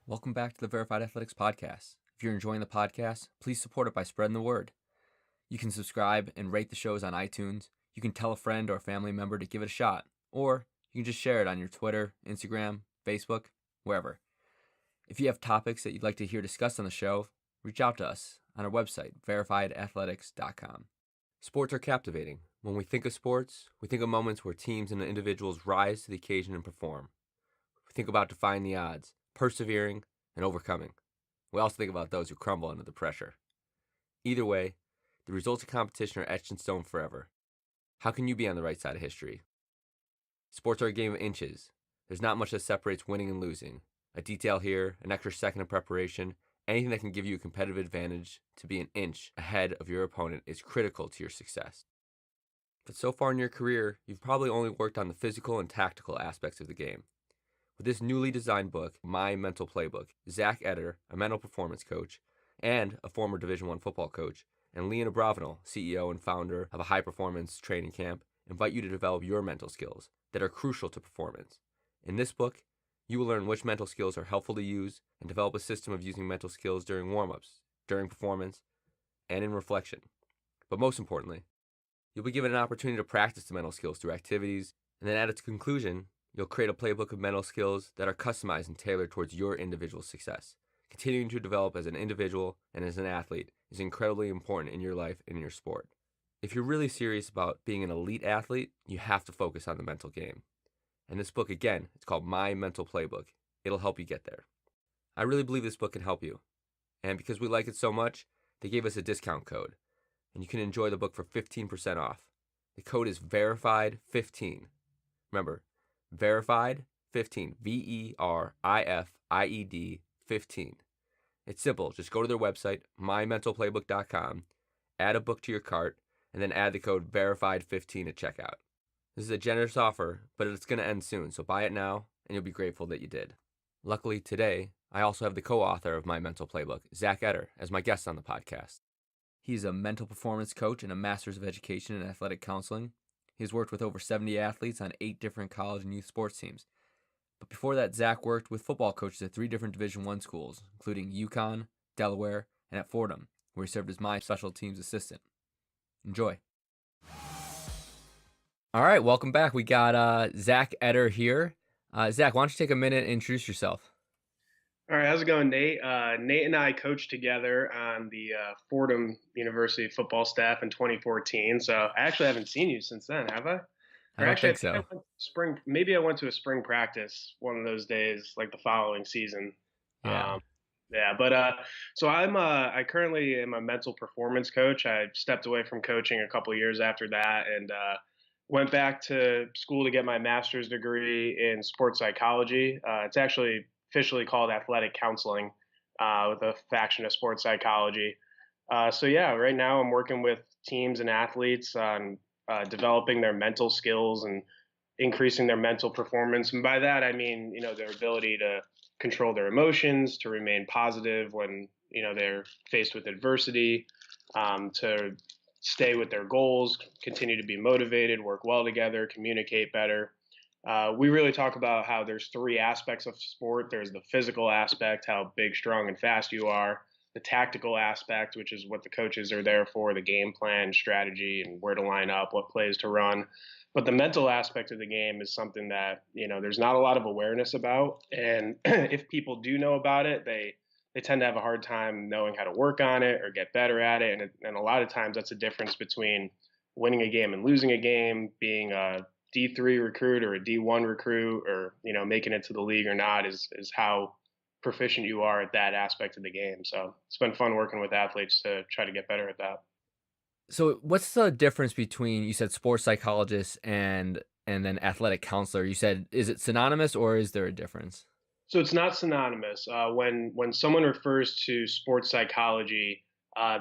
Welcome back to the Verified Athletics Podcast. If you're enjoying the podcast, please support it by spreading the word. You can subscribe and rate the shows on iTunes. You can tell a friend or a family member to give it a shot, or you can just share it on your Twitter, Instagram, Facebook, wherever. If you have topics that you'd like to hear discussed on the show, reach out to us on our website, verifiedathletics.com. Sports are captivating. When we think of sports, we think of moments where teams and individuals rise to the occasion and perform. We think about defying the odds, persevering, and overcoming. We also think about those who crumble under the pressure. Either way, the results of competition are etched in stone forever. How can you be on the right side of history? Sports are a game of inches. There's not much that separates winning and losing. A detail here, an extra second of preparation, anything that can give you a competitive advantage to be an inch ahead of your opponent is critical to your success. But so far in your career, you've probably only worked on the physical and tactical aspects of the game. With this newly designed book, My Mental Playbook, Zack, Etter, a mental performance coach, and a former Division I football coach, and Leon Abravanel, CEO and founder of a high-performance training camp, invite you to develop your mental skills that are crucial to performance. In this book, you will learn which mental skills are helpful to use and develop a system of using mental skills during warm-ups, during performance, and in reflection. But most importantly, you'll be given an opportunity to practice the mental skills through activities, and then at its conclusion, you'll create a playbook of mental skills that are customized and tailored towards your individual success. Continuing to develop as an individual and as an athlete is incredibly important in your life and in your sport. If you're really serious about being an elite athlete, you have to focus on the mental game. And this book, again, it's called My Mental Playbook. It'll help you get there. I really believe this book can help you. And because we like it so much, they gave us a discount code. And you can enjoy the book for 15% off. The code is VERIFIED15. Remember, Verified 15, VERIFIED 15. It's simple. Just go to their website, mymentalplaybook.com, add a book to your cart, and then add the code VERIFIED15 at checkout. This is a generous offer, but it's going to end soon, so buy it now, and you'll be grateful that you did. Luckily, today, I also have the co-author of My Mental Playbook, Zack Etter, as my guest on the podcast. He's a mental performance coach and a master's of education in athletic counseling. He's worked with over 70 athletes on 8 different college and youth sports teams. But before that, Zack worked with football coaches at 3 different Division I schools, including UConn, Delaware, and at Fordham, where he served as my special teams assistant. Enjoy. All right, welcome back. We got Zack Etter here. Zack, why don't you take a minute and introduce yourself? All right, how's it going, Nate? Nate and I coached together on the Fordham University football staff in 2014. So I actually haven't seen you since then, have I? I Or don't actually, I think think I so. went to spring. Maybe I went to a spring practice one of those days, like the following season. Yeah. Um, yeah, but so I currently am a mental performance coach. I stepped away from coaching a couple years after that, and went back to school to get my master's degree in sports psychology. It's actually officially called athletic counseling, with a faction of sports psychology. So yeah, right now I'm working with teams and athletes on developing their mental skills and increasing their mental performance. And by that, I mean, their ability to control their emotions, to remain positive when, they're faced with adversity, to stay with their goals, continue to be motivated, work well together, communicate better. We really talk about how there's 3 aspects of sport. There's the physical aspect, how big, strong, and fast you are. The tactical aspect, which is what the coaches are there for, the game plan, strategy, and where to line up, what plays to run. But the mental aspect of the game is something that, there's not a lot of awareness about. And if people do know about it, they tend to have a hard time knowing how to work on it or get better at it. And a lot of times that's a difference between winning a game and losing a game, being a D3 recruit or a D1 recruit, or making it to the league or not, is how proficient you are at that aspect of the game. So it's been fun working with athletes to try to get better at that. So what's the difference between, you said sports psychologist and then athletic counselor? You said, is it synonymous or is there a difference? So it's not synonymous. When someone refers to sports psychology,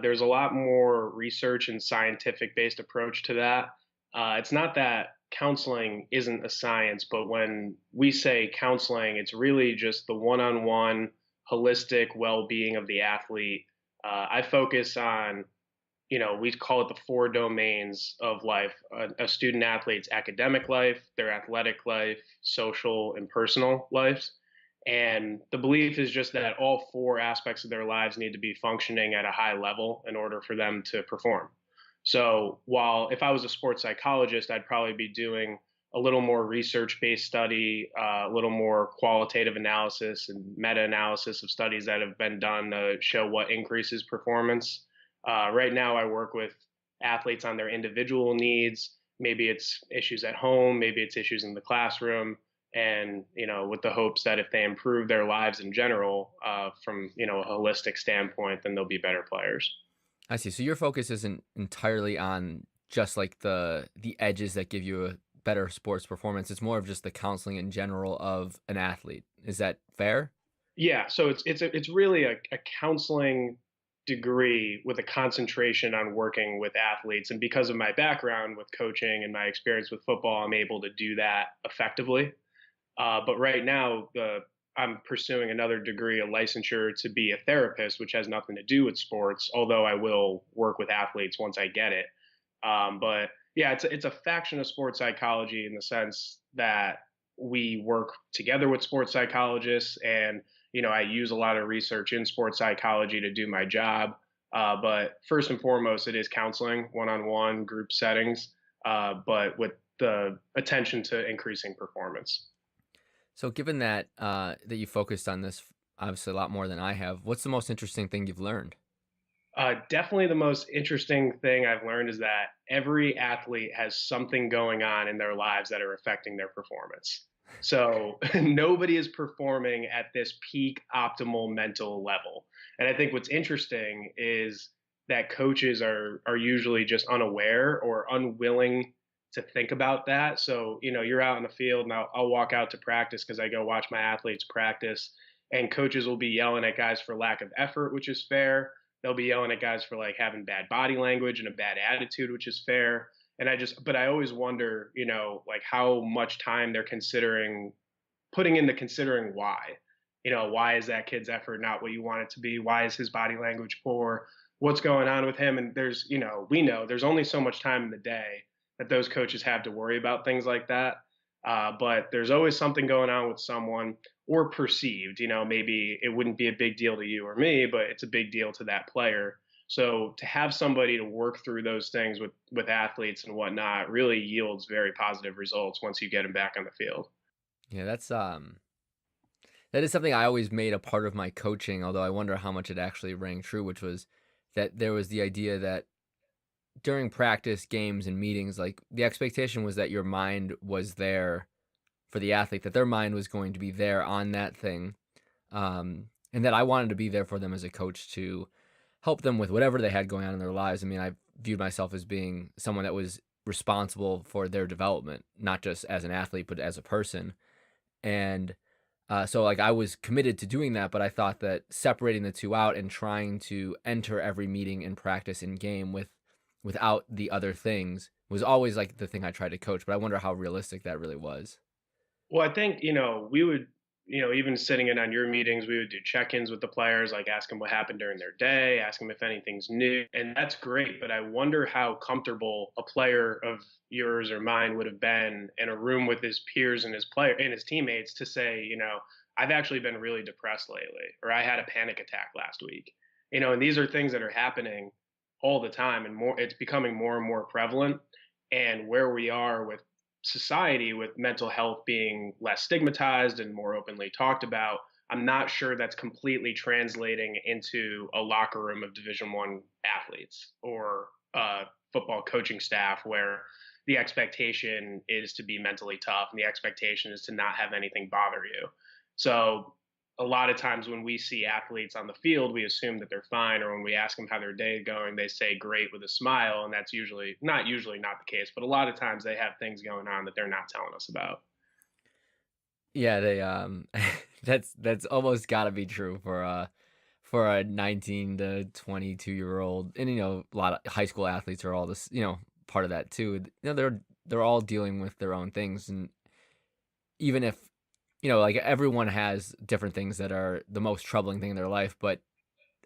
there's a lot more research and scientific based approach to that. It's not that counseling isn't a science, but when we say counseling, it's really just the one-on-one holistic well-being of the athlete. I focus on, we call it the 4 domains of life: a student athlete's academic life, their athletic life, social, and personal lives. And the belief is just that all four aspects of their lives need to be functioning at a high level in order for them to perform. So, while if I was a sports psychologist, I'd probably be doing a little more research based study, a little more qualitative analysis and meta analysis of studies that have been done to show what increases performance. Right now, I work with athletes on their individual needs. Maybe it's issues at home, maybe it's issues in the classroom, and with the hopes that if they improve their lives in general, from a holistic standpoint, then they'll be better players. I see. So your focus isn't entirely on just like the edges that give you a better sports performance. It's more of just the counseling in general of an athlete. Is that fair? Yeah, so it's really a counseling degree with a concentration on working with athletes, and because of my background with coaching and my experience with football, I'm able to do that effectively. But right now, I'm pursuing another degree, a licensure to be a therapist, which has nothing to do with sports, although I will work with athletes once I get it. But yeah, it's a faction of sports psychology in the sense that we work together with sports psychologists, and I use a lot of research in sports psychology to do my job. But first and foremost, it is counseling, one-on-one group settings, but with the attention to increasing performance. So given that that you focused on this obviously a lot more than I have, what's the most interesting thing you've learned? Definitely the most interesting thing I've learned is that every athlete has something going on in their lives that are affecting their performance. So nobody is performing at this peak optimal mental level. And I think what's interesting is that coaches are usually just unaware or unwilling to think about that. So, you're out in the field and I'll walk out to practice because I go watch my athletes practice, and coaches will be yelling at guys for lack of effort, which is fair. They'll be yelling at guys for like having bad body language and a bad attitude, which is fair. But I always wonder, like how much time they're putting into considering why. Why is that kid's effort not what you want it to be? Why is his body language poor? What's going on with him? And we know there's only so much time in the day that those coaches have to worry about things like that. But there's always something going on with someone, or perceived. Maybe it wouldn't be a big deal to you or me, but it's a big deal to that player. So to have somebody to work through those things with athletes and whatnot really yields very positive results once you get them back on the field. Yeah, that is something I always made a part of my coaching, although I wonder how much it actually rang true, which was that there was the idea that during practice, games, and meetings, like the expectation was that your mind was there for the athlete, that their mind was going to be there on that thing, and that I wanted to be there for them as a coach to help them with whatever they had going on in their lives. I mean, I viewed myself as being someone that was responsible for their development, not just as an athlete, but as a person. And so, like, I was committed to doing that, but I thought that separating the two out and trying to enter every meeting and practice in game without the other things was always like the thing I tried to coach. But I wonder how realistic that really was. Well, I think, we would, even sitting in on your meetings, we would do check ins with the players, like ask them what happened during their day, ask them if anything's new. And that's great. But I wonder how comfortable a player of yours or mine would have been in a room with his peers and his teammates to say, I've actually been really depressed lately, or I had a panic attack last week. And these are things that are happening all the time, and it's becoming more and more prevalent. And where we are with society, with mental health being less stigmatized and more openly talked about, I'm not sure that's completely translating into a locker room of Division 1 athletes or football coaching staff, where the expectation is to be mentally tough and the expectation is to not have anything bother you. So a lot of times when we see athletes on the field, we assume that they're fine, or when we ask them how their day is going, they say great with a smile, and that's usually not the case. But a lot of times they have things going on that they're not telling us about. Yeah, they that's almost got to be true for a 19 to 22-year-old. And a lot of high school athletes are all this, part of that too. They're all dealing with their own things, and even if like everyone has different things that are the most troubling thing in their life, but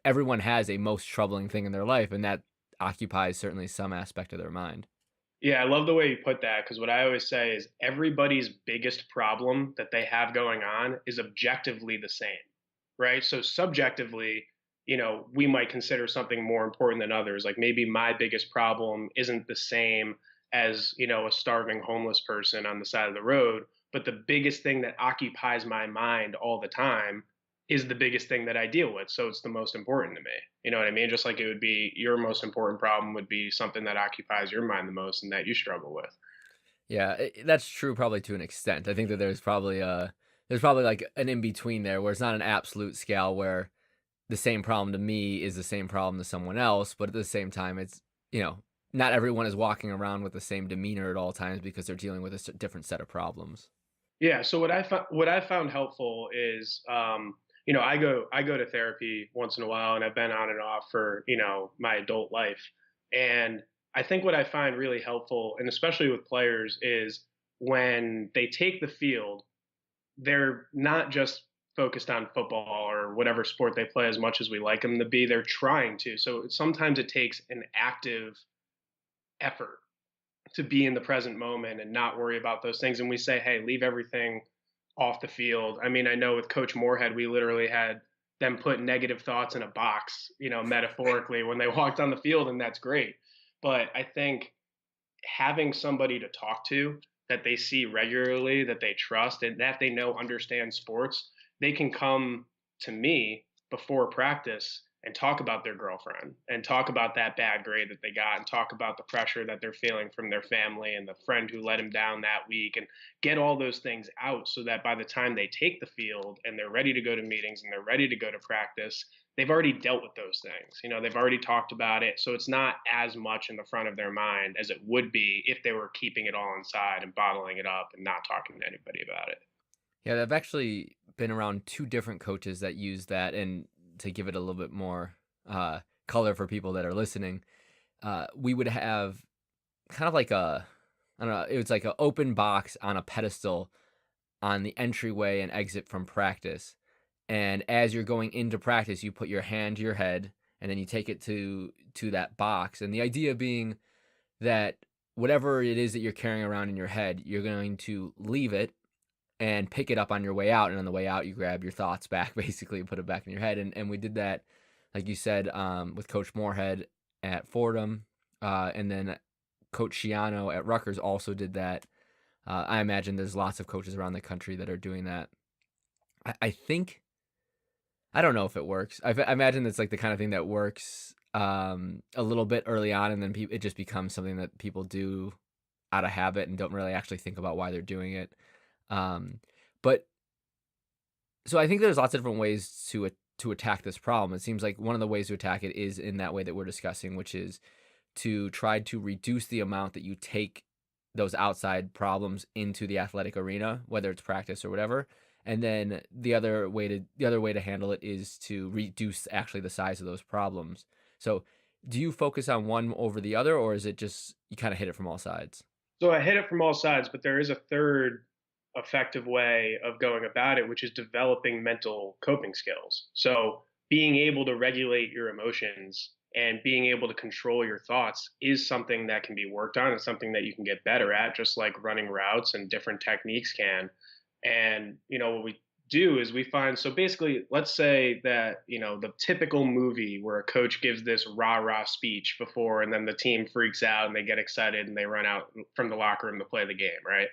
everyone has a most troubling thing in their life, and that occupies certainly some aspect of their mind. Yeah, I love the way you put that because what I always say is everybody's biggest problem that they have going on is objectively the same, right? So subjectively, we might consider something more important than others. Like maybe my biggest problem isn't the same as, a starving homeless person on the side of the road, but the biggest thing that occupies my mind all the time is the biggest thing that I deal with. So it's the most important to me. You know what I mean? Just like it would be your most important problem would be something that occupies your mind the most and that you struggle with. Yeah, that's true probably to an extent. I think that there's probably like an in between there where it's not an absolute scale where the same problem to me is the same problem to someone else, but at the same time, it's, you know, not everyone is walking around with the same demeanor at all times because they're dealing with a different set of problems. Yeah. So what I found helpful is, I go to therapy once in a while, and I've been on and off for my adult life, and I think what I find really helpful, and especially with players, is when they take the field they're not just focused on football or whatever sport they play as much as we like them to be. They're trying to. So sometimes it takes an active effort to be in the present moment and not worry about those things. And we say, hey, leave everything off the field. I mean, I know with Coach Moorhead, we literally had them put negative thoughts in a box, metaphorically when they walked on the field, and that's great. But I think having somebody to talk to that they see regularly, that they trust, and that they know understands sports, they can come to me before practice and talk about their girlfriend and talk about that bad grade that they got and talk about the pressure that they're feeling from their family and the friend who let him down that week and get all those things out so that by the time they take the field and they're ready to go to meetings and they're ready to go to practice, they've already dealt with those things. They've already talked about it. So it's not as much in the front of their mind as it would be if they were keeping it all inside and bottling it up and not talking to anybody about it. Yeah, I've actually been around two different coaches that use that, and to give it a little bit more color for people that are listening, we would have kind of like I don't know, it was like an open box on a pedestal on the entryway and exit from practice. And as you're going into practice, you put your hand to your head and then you take it to that box. And the idea being that whatever it is that you're carrying around in your head, you're going to leave it and pick it up on your way out. And on the way out, you grab your thoughts back, basically, and put it back in your head. And we did that, like you said, with Coach Moorhead at Fordham, and then Coach Schiano at Rutgers also did that. I imagine there's lots of coaches around the country that are doing that. I think I don't know if it works. I imagine it's like the kind of thing that works a little bit early on, and then it just becomes something that people do out of habit and don't really actually think about why they're doing it. Um, but so I think there's lots of different ways to attack this problem. It seems like one of the ways to attack it is in that way that we're discussing, which is to try to reduce the amount that you take those outside problems into the athletic arena, whether it's practice or whatever. And then the other way to handle it is to reduce actually the size of those problems. So, do you focus on one over the other, or is it just you kind of hit it from all sides? So I hit it from all sides, but there is a third effective way of going about it, which is developing mental coping skills. So being able to regulate your emotions and being able to control your thoughts is something that can be worked on. It's something that you can get better at, just like running routes and different techniques can. And, what we do is we find so basically, let's say that, the typical movie where a coach gives this rah rah speech before, and then the team freaks out and they get excited and they run out from the locker room to play the game, right?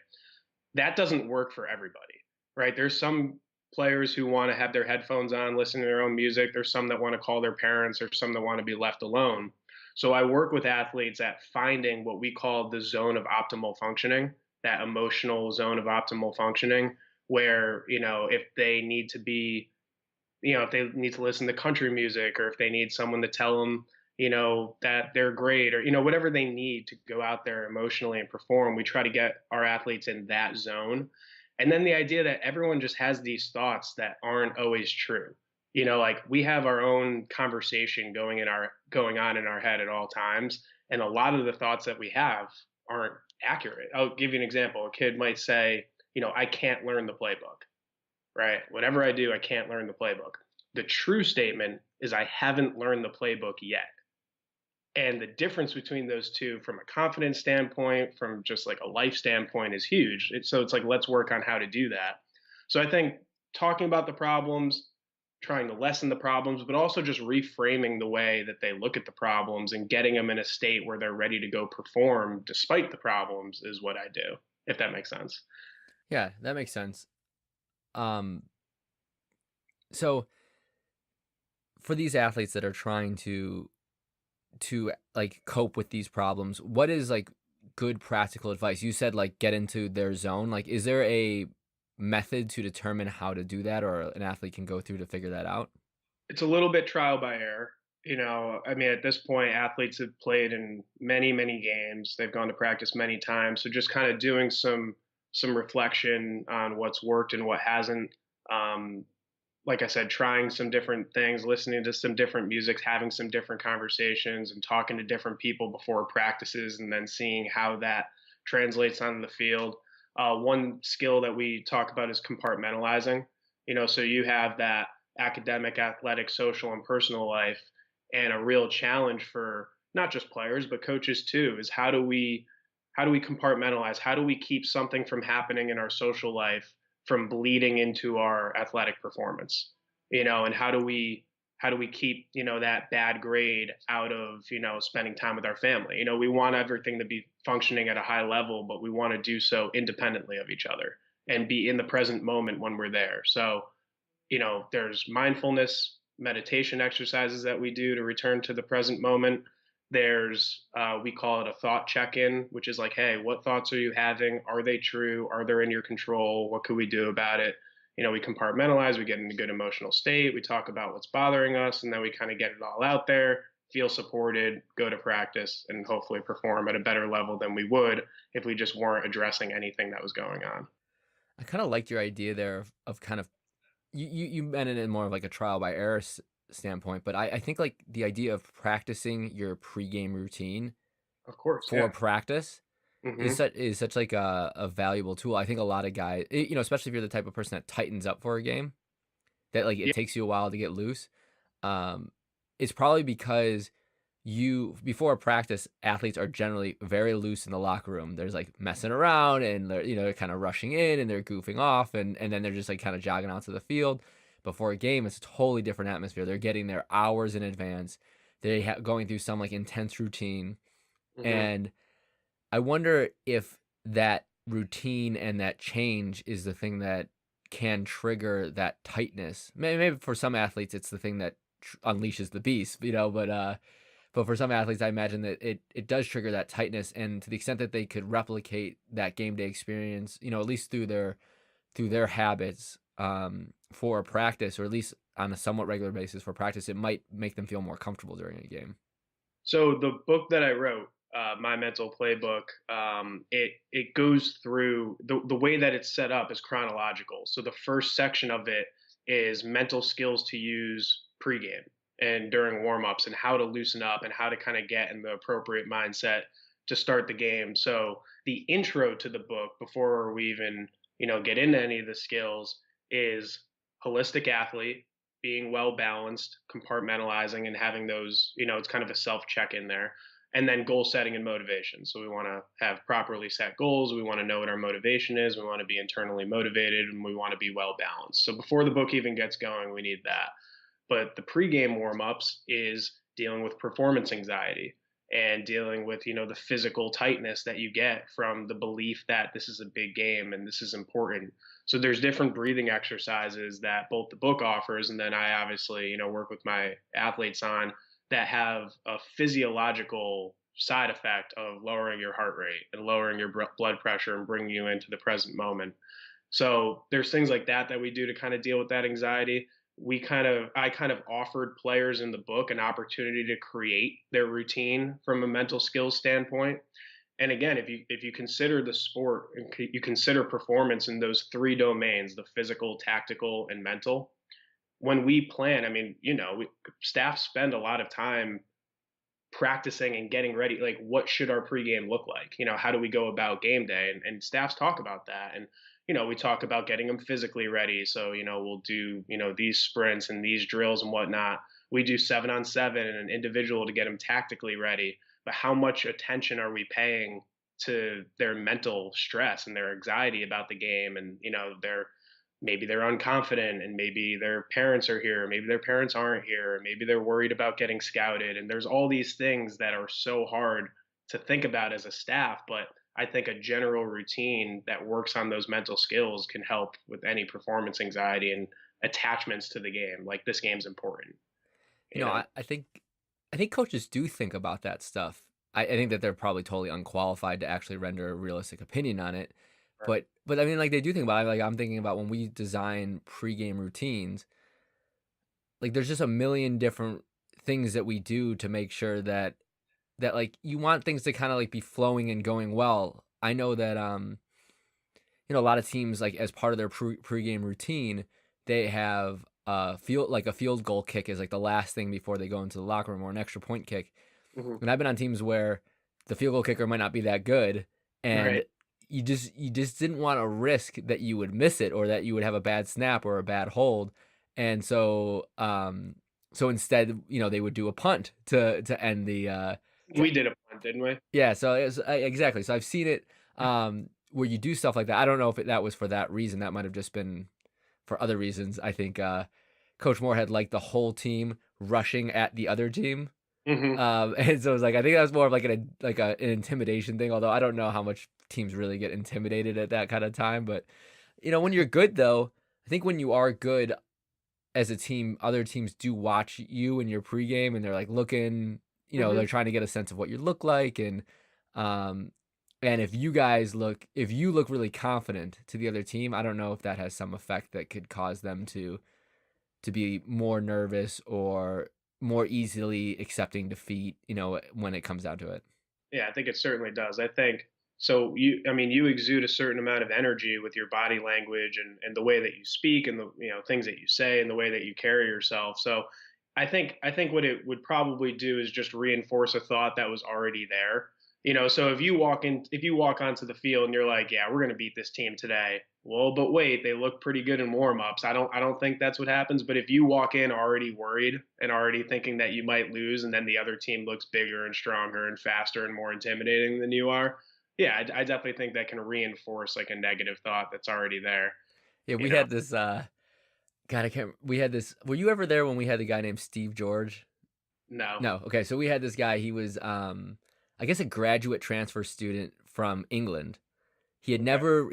That doesn't work for everybody, right? There's some players who want to have their headphones on, listen to their own music. There's some that want to call their parents, or some that want to be left alone. So I work with athletes at finding what we call the zone of optimal functioning, that emotional zone of optimal functioning, where, if they need to be, if they need to listen to country music, or if they need someone to tell them, that they're great, or, whatever they need to go out there emotionally and perform, we try to get our athletes in that zone. And then the idea that everyone just has these thoughts that aren't always true. Like we have our own conversation going on in our head at all times. And a lot of the thoughts that we have aren't accurate. I'll give you an example. A kid might say, I can't learn the playbook, right? Whatever I do, I can't learn the playbook. The true statement is I haven't learned the playbook yet. And the difference between those two from a confidence standpoint, from just like a life standpoint, is huge. So it's like, let's work on how to do that. So I think talking about the problems, trying to lessen the problems, but also just reframing the way that they look at the problems and getting them in a state where they're ready to go perform despite the problems is what I do, if that makes sense. Yeah, that makes sense. Um, so for these athletes that are trying to like cope with these problems, what is like good practical advice? You said like get into their zone. Like, is there a method to determine how to do that, or an athlete can go through to figure that out? It's a little bit trial by error. I mean, at this point, athletes have played in many, many games. They've gone to practice many times. So just kind of doing some reflection on what's worked and what hasn't. Um, like I said, trying some different things, listening to some different music, having some different conversations, and talking to different people before practices, and then seeing how that translates on the field. One skill that we talk about is compartmentalizing. So you have that academic, athletic, social, and personal life, and a real challenge for not just players but coaches too is how do we compartmentalize? How do we keep something from happening in our social life from bleeding into our athletic performance? And how do we keep that bad grade out of spending time with our family? We want everything to be functioning at a high level, but we want to do so independently of each other and be in the present moment when we're there. So there's mindfulness meditation exercises that we do to return to the present moment. There's we call it a thought check-in, which is like, hey, what thoughts are you having? Are they true? Are they in your control? What could we do about it? We compartmentalize, we get in a good emotional state, we talk about what's bothering us, and then we kind of get it all out there, feel supported, go to practice, and hopefully perform at a better level than we would if we just weren't addressing anything that was going on. I kind of liked your idea there of kind of you meant it in more of like a trial by error standpoint, but I think like the idea of practicing your pregame routine Of course, for yeah. practice Hmm. is such like a valuable tool. I think a lot of guys, especially if you're the type of person that tightens up for a game, that like it Yeah. takes you a while to get loose. Um, it's probably because you before a practice, athletes are generally very loose in the locker room. There's like messing around and they're kind of rushing in and they're goofing off and then they're just like kind of jogging out to the field. Before a game, it's a totally different atmosphere. They're getting there hours in advance. Going through some like intense routine, Hmm. and I wonder if that routine and that change is the thing that can trigger that tightness. Maybe for some athletes, it's the thing that unleashes the beast, but for some athletes, I imagine that it does trigger that tightness, and to the extent that they could replicate that game day experience, at least through their habits for practice, or at least on a somewhat regular basis for practice, it might make them feel more comfortable during a game. So the book that I wrote, My Mental Playbook, it goes through the way that it's set up is chronological. So the first section of it is mental skills to use pregame and during warmups, and how to loosen up and how to kind of get in the appropriate mindset to start the game. So the intro to the book, before we even get into any of the skills, is holistic athlete, being well balanced, compartmentalizing, and having those, it's kind of a self check in there. And then goal setting and motivation. So we want to have properly set goals. We want to know what our motivation is. We want to be internally motivated, and we want to be well balanced. So before the book even gets going, we need that. But the pregame warm-ups is dealing with performance anxiety and dealing with, the physical tightness that you get from the belief that this is a big game and this is important. So there's different breathing exercises that both the book offers, and then I obviously, work with my athletes on, that have a physiological side effect of lowering your heart rate and lowering your blood pressure and bringing you into the present moment. So there's things like that we do to kind of deal with that anxiety. I kind of offered players in the book an opportunity to create their routine from a mental skills standpoint. And again, if you consider the sport and you consider performance in those three domains, the physical, tactical, and mental, when we plan, I mean, staff spend a lot of time practicing and getting ready. Like, what should our pregame look like? How do we go about game day? And staffs talk about that. And we talk about getting them physically ready. So, we'll do, these sprints and these drills and whatnot. We do 7-on-7 and an individual to get them tactically ready. But how much attention are we paying to their mental stress and their anxiety about the game? And, maybe they're unconfident and maybe their parents are here, maybe their parents aren't here, maybe they're worried about getting scouted. And there's all these things that are so hard to think about as a staff. But I think a general routine that works on those mental skills can help with any performance anxiety and attachments to the game. Like, this game's important, You you know, know? I think coaches do think about that stuff. I think that they're probably totally unqualified to actually render a realistic opinion on it. Right. But I mean, like they do think about it. Like I'm thinking about when we design pregame routines, like there's just a million different things that we do to make sure that like you want things to kind of like be flowing and going well. I know that a lot of teams like as part of their pregame routine, they have a field goal kick is like the last thing before they go into the locker room or an extra point kick. Hmm. And I've been on teams where the field goal kicker might not be that good, and Right. you just didn't want to risk that you would miss it or that you would have a bad snap or a bad hold, and so instead they would do a punt to end the We did a punt, didn't we? yeah, so exactly. So I've seen it where you do stuff like that. I don't know if that was for that reason. That might have just been for other reasons. I think Coach Moore liked the whole team rushing at the other team. Hmm. And so it was like I think that was more of like an intimidation thing. Although I don't know how much teams really get intimidated at that kind of time. But when you're good though, I think when you are good as a team, other teams do watch you in your pregame and they're like looking, Hmm. they're trying to get a sense of what you look like um and if you look really confident to the other team, I don't know if that has some effect that could cause them to be more nervous or more easily accepting defeat, when it comes down to it. Yeah, I think it certainly does. I think so. You exude a certain amount of energy with your body language and the way that you speak and the things that you say and the way that you carry yourself. So I think what it would probably do is just reinforce a thought that was already there. So if you walk onto the field and you're like, yeah, we're gonna beat this team today. Well, but wait, they look pretty good in warm-ups. I don't think that's what happens. But if you walk in already worried and already thinking that you might lose, and then the other team looks bigger and stronger and faster and more intimidating than you are, yeah, I definitely think that can reinforce like a negative thought that's already there. Yeah, You we know, had this God, I can't we had this were you ever there when we had the guy named Steve George? no, No. Okay, so we had this guy, he was I guess a graduate transfer student from England. okay,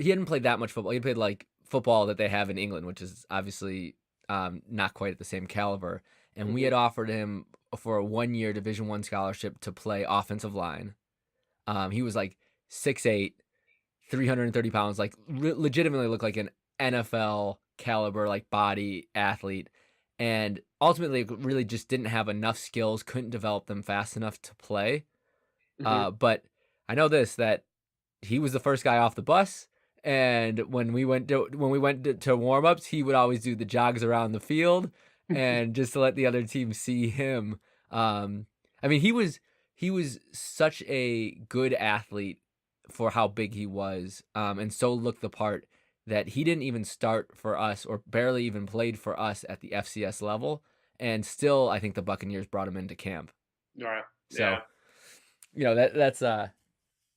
He hadn't played that much football. He played like football that they have in England, which is obviously not quite at the same caliber. And we hmm, had offered him for a 1 year Division 1 scholarship to play offensive line. He was like 6'8", 330 pounds, like legitimately looked like an NFL caliber like body athlete, and ultimately really just didn't have enough skills, couldn't develop them fast enough to play. hmm. But I know this that he was the first guy off the bus, and when we went to warm ups, he would always do the jogs around the field, and just to let the other team see him. Um, I mean, he was such a good athlete for how big he was, and so looked the part that he didn't even start for us or barely even played for us at the FCS level, and still I think the Buccaneers brought him into camp. All right, yeah. So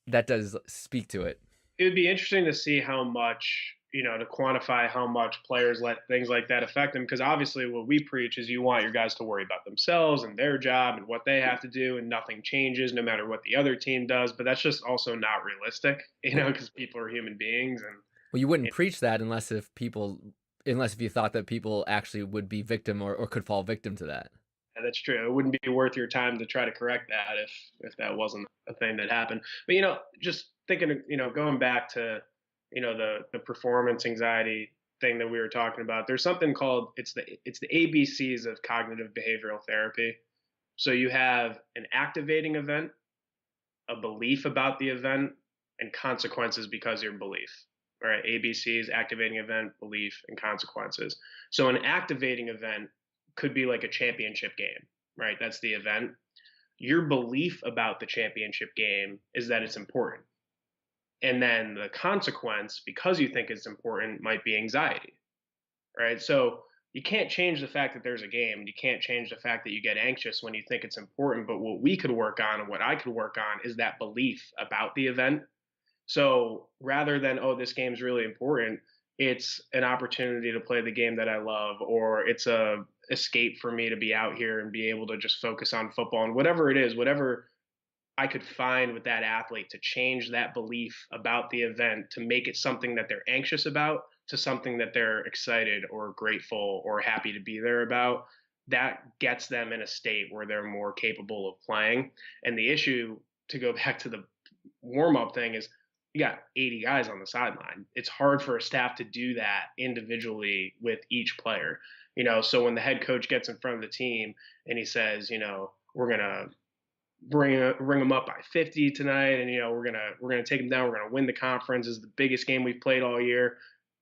that does speak to it. It would be interesting to see how much, to quantify how much players let things like that affect them. Because obviously, what we preach is you want your guys to worry about themselves and their job and what they have to do, and nothing changes no matter what the other team does. But that's just also not realistic, Well, because people are human beings. And well, you wouldn't preach that unless if you thought that people actually would be victim or could fall victim to that. that's true. It wouldn't be worth your time to try to correct that if that wasn't a thing that happened. But just thinking, going back to the performance anxiety thing that we were talking about. There's something called it's the ABCs of cognitive behavioral therapy. So you have an activating event, a belief about the event, and consequences because of your belief. All right, ABCs: activating event, belief, and consequences. So an activating event could be like a championship game, right? That's the event. Your belief about the championship game is that it's important. And then the consequence, because you think it's important, might be anxiety, right? So you can't change the fact that there's a game. You can't change the fact that you get anxious when you think it's important. But what we could work on and what I could work on is that belief about the event. So rather than, oh, this game's really important, it's an opportunity to play the game that I love, or it's a escape for me to be out here and be able to just focus on football and whatever it is, whatever I could find with that athlete to change that belief about the event to make it something that they're anxious about to something that they're excited or grateful or happy to be there about. That gets them in a state where they're more capable of playing. And the issue, to go back to the warm up thing, is you got 80 guys on the sideline. It's hard for a staff to do that individually with each player. So when the head coach gets in front of the team and he says, we're going to bring them up by 50 tonight, and we're gonna take them down. We're gonna win the conference. This is the biggest game we've played all year.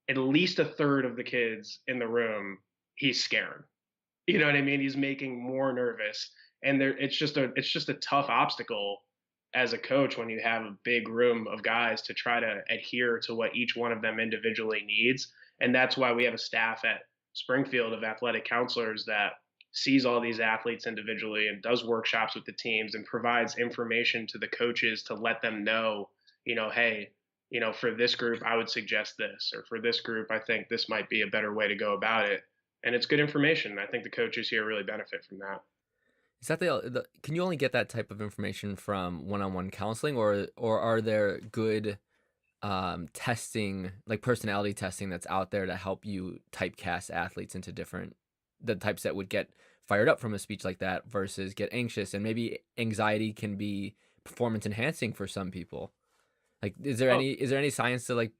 At least a third of the kids in the room, he's scared. You know what I mean? He's making more nervous, and it's just a tough obstacle as a coach when you have a big room of guys to try to adhere to what each one of them individually needs. And that's why we have a staff at Springfield of athletic counselors that sees all these athletes individually and does workshops with the teams and provides information to the coaches to let them know, hey, for this group, I would suggest this, or for this group, I think this might be a better way to go about it. And it's good information. I think the coaches here really benefit from that. Is that can you only get that type of information from one-on-one counseling, or are there good testing, like personality testing, that's out there to help you typecast athletes into the types that would get fired up from a speech like that versus get anxious? And maybe anxiety can be performance enhancing for some people. Like, is there Oh, any science to like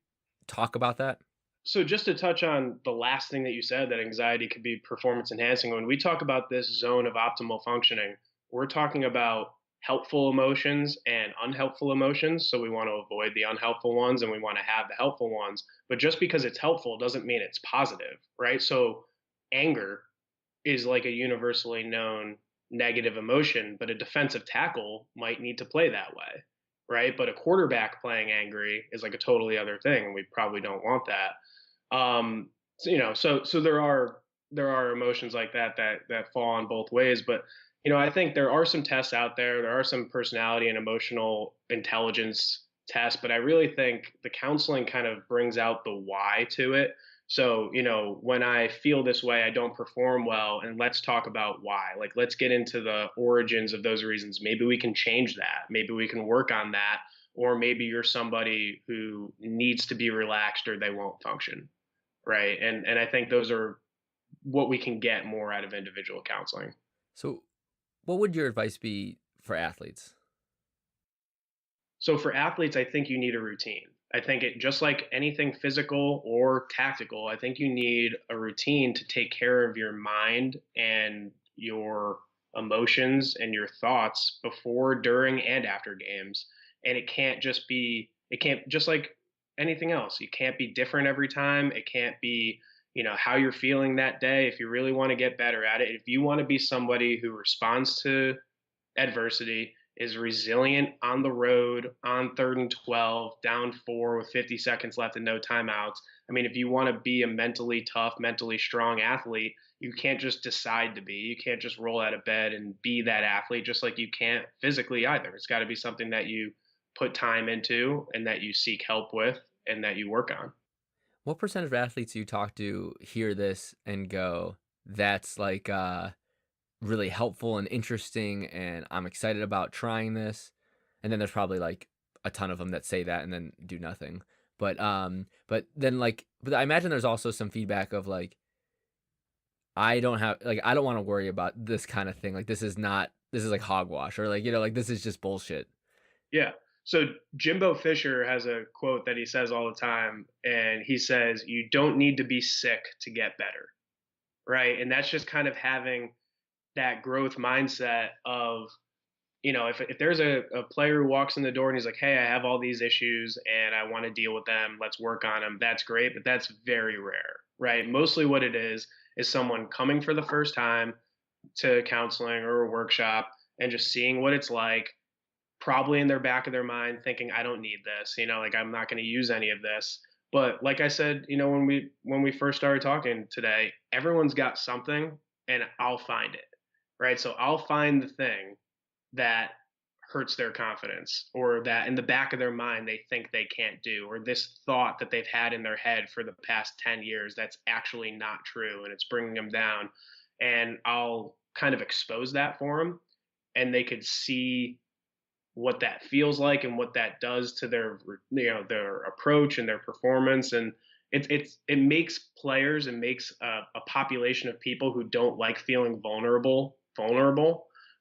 talk about that? so just to touch on the last thing that you said, that anxiety could be performance enhancing. When we talk about this zone of optimal functioning, we're talking about helpful emotions and unhelpful emotions. So we want to avoid the unhelpful ones and we want to have the helpful ones. But just because it's helpful doesn't mean it's positive, right? So anger is like a universally known negative emotion, but a defensive tackle might need to play that way, right? But a quarterback playing angry is like a totally other thing, and we probably don't want that. So there are emotions like that fall on both ways, but I think there are some tests out there. There are some personality and emotional intelligence tests, but I really think the counseling kind of brings out the why to it. So, when I feel this way, I don't perform well. And let's talk about why. Like, let's get into the origins of those reasons. Maybe we can change that. Maybe we can work on that. Or maybe you're somebody who needs to be relaxed or they won't function. Right. And I think those are what we can get more out of individual counseling. So, what would your advice be for athletes? So for athletes, I think you need a routine. I think it, just like anything physical or tactical, I think you need a routine to take care of your mind and your emotions and your thoughts before, during, and after games. And it can't, just like anything else, it can't be different every time. It can't be, how you're feeling that day. If you really want to get better at it, if you want to be somebody who responds to adversity, is resilient on the road on 3rd and 12, down four with 50 seconds left and no timeouts. I mean, if you want to be a mentally tough, mentally strong athlete, you can't just decide to be. You can't just roll out of bed and be that athlete, just like you can't physically either. It's got to be something that you put time into and that you seek help with and that you work on. What percent of athletes you talk to hear this and go, "That's like really helpful and interesting, and I'm excited about trying this." And then there's probably like a ton of them that say that and then do nothing. But then like, but I imagine there's also some feedback of like, I don't want to worry about this kind of thing. Like, this is like hogwash, or like, like this is just bullshit. Yeah. So Jimbo Fisher has a quote that he says all the time, and he says, "You don't need to be sick to get better." Right. And that's just kind of having that growth mindset of, if there's a player who walks in the door and he's like, "Hey, I have all these issues and I want to deal with them. Let's work on them." That's great, but that's very rare, right? Mostly what it is someone coming for the first time to counseling or a workshop and just seeing what it's like, probably in their back of their mind thinking, I don't need this, like I'm not going to use any of this. But like I said, when we first started talking today, everyone's got something and I'll find it. Right? So I'll find the thing that hurts their confidence, or that in the back of their mind they think they can't do, or this thought that they've had in their head for the past 10 years that's actually not true and it's bringing them down. And I'll kind of expose that for them, and they could see what that feels like and what that does to their approach and their performance. And it makes players and makes a population of people who don't like feeling vulnerable.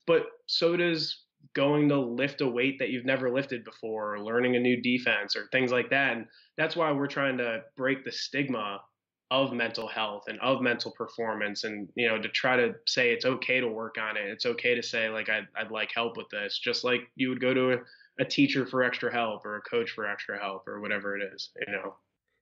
But so does going to lift a weight that you've never lifted before, or learning a new defense, or things like that. And that's why we're trying to break the stigma of mental health and of mental performance, and to try to say it's okay to work on it. It's okay to say, like, I'd like help with this, just like you would go to a teacher for extra help, or a coach for extra help, or whatever it is.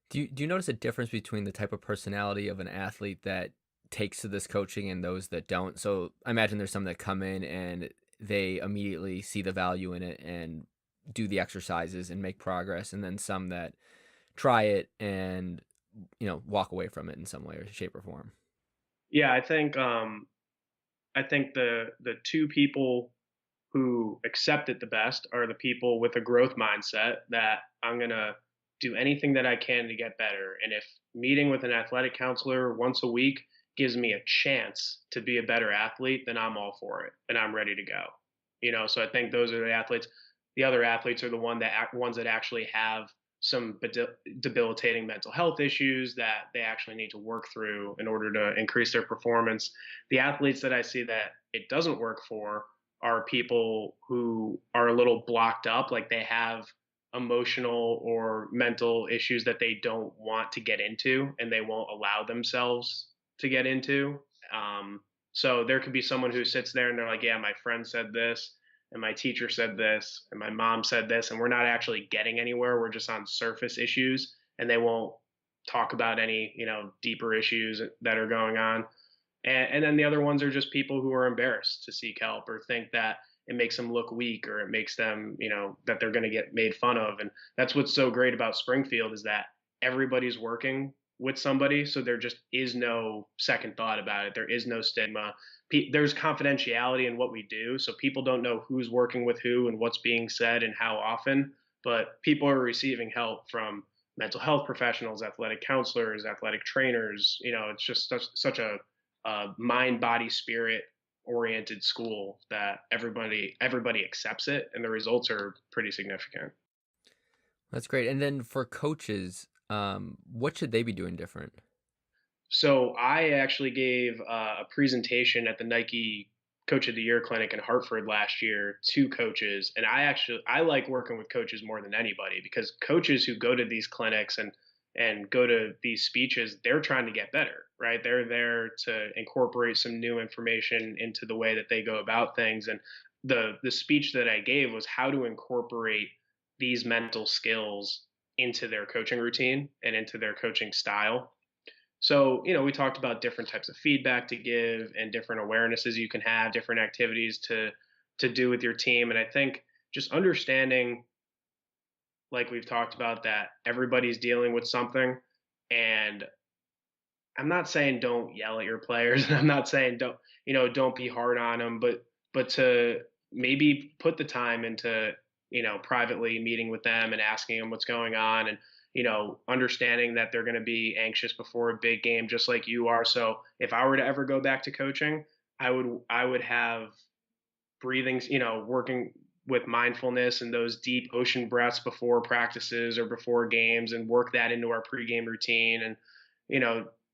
Do you notice a difference between the type of personality of an athlete that takes to this coaching and those that don't? So I imagine there's some that come in and they immediately see the value in it and do the exercises and make progress, and then some that try it and walk away from it in some way or shape or form. Yeah, I think the two people who accept it the best are the people with a growth mindset, that I'm going to do anything that I can to get better. And if meeting with an athletic counselor once a week gives me a chance to be a better athlete, then I'm all for it and I'm ready to go. So I think those are the athletes. The other athletes are the ones that actually have some debilitating mental health issues that they actually need to work through in order to increase their performance. The athletes that I see that it doesn't work for are people who are a little blocked up, like they have emotional or mental issues that they don't want to get into and they won't allow themselves to get into. So there could be someone who sits there and they're like, yeah, my friend said this, and my teacher said this, and my mom said this, and we're not actually getting anywhere. We're just on surface issues, and they won't talk about any, deeper issues that are going on. And then the other ones are just people who are embarrassed to seek help, or think that it makes them look weak, or it makes them, that they're going to get made fun of. And that's what's so great about Springfield, is that everybody's working with somebody. So there just is no second thought about it. There is no stigma. There's confidentiality in what we do. So people don't know who's working with who and what's being said and how often, but people are receiving help from mental health professionals, athletic counselors, athletic trainers. It's just such a mind, body, spirit oriented school that everybody accepts it, and the results are pretty significant. That's great. And then for coaches, what should they be doing different? So I actually gave a presentation at the Nike Coach of the Year clinic in Hartford last year to coaches, and I like working with coaches more than anybody, because coaches who go to these clinics and go to these speeches, they're trying to get better, right? They're there to incorporate some new information into the way that they go about things. And the speech that I gave was how to incorporate these mental skills into their coaching routine and into their coaching style. So, we talked about different types of feedback to give and different awarenesses you can have, different activities to do with your team. And I think just understanding, like we've talked about, that everybody's dealing with something. And I'm not saying don't yell at your players, and I'm not saying don't be hard on them, but to maybe put the time into, privately meeting with them and asking them what's going on, and understanding that they're going to be anxious before a big game just like you are. So if I were to ever go back to coaching, I would have breathing, working with mindfulness and those deep ocean breaths before practices or before games, and work that into our pregame routine. And,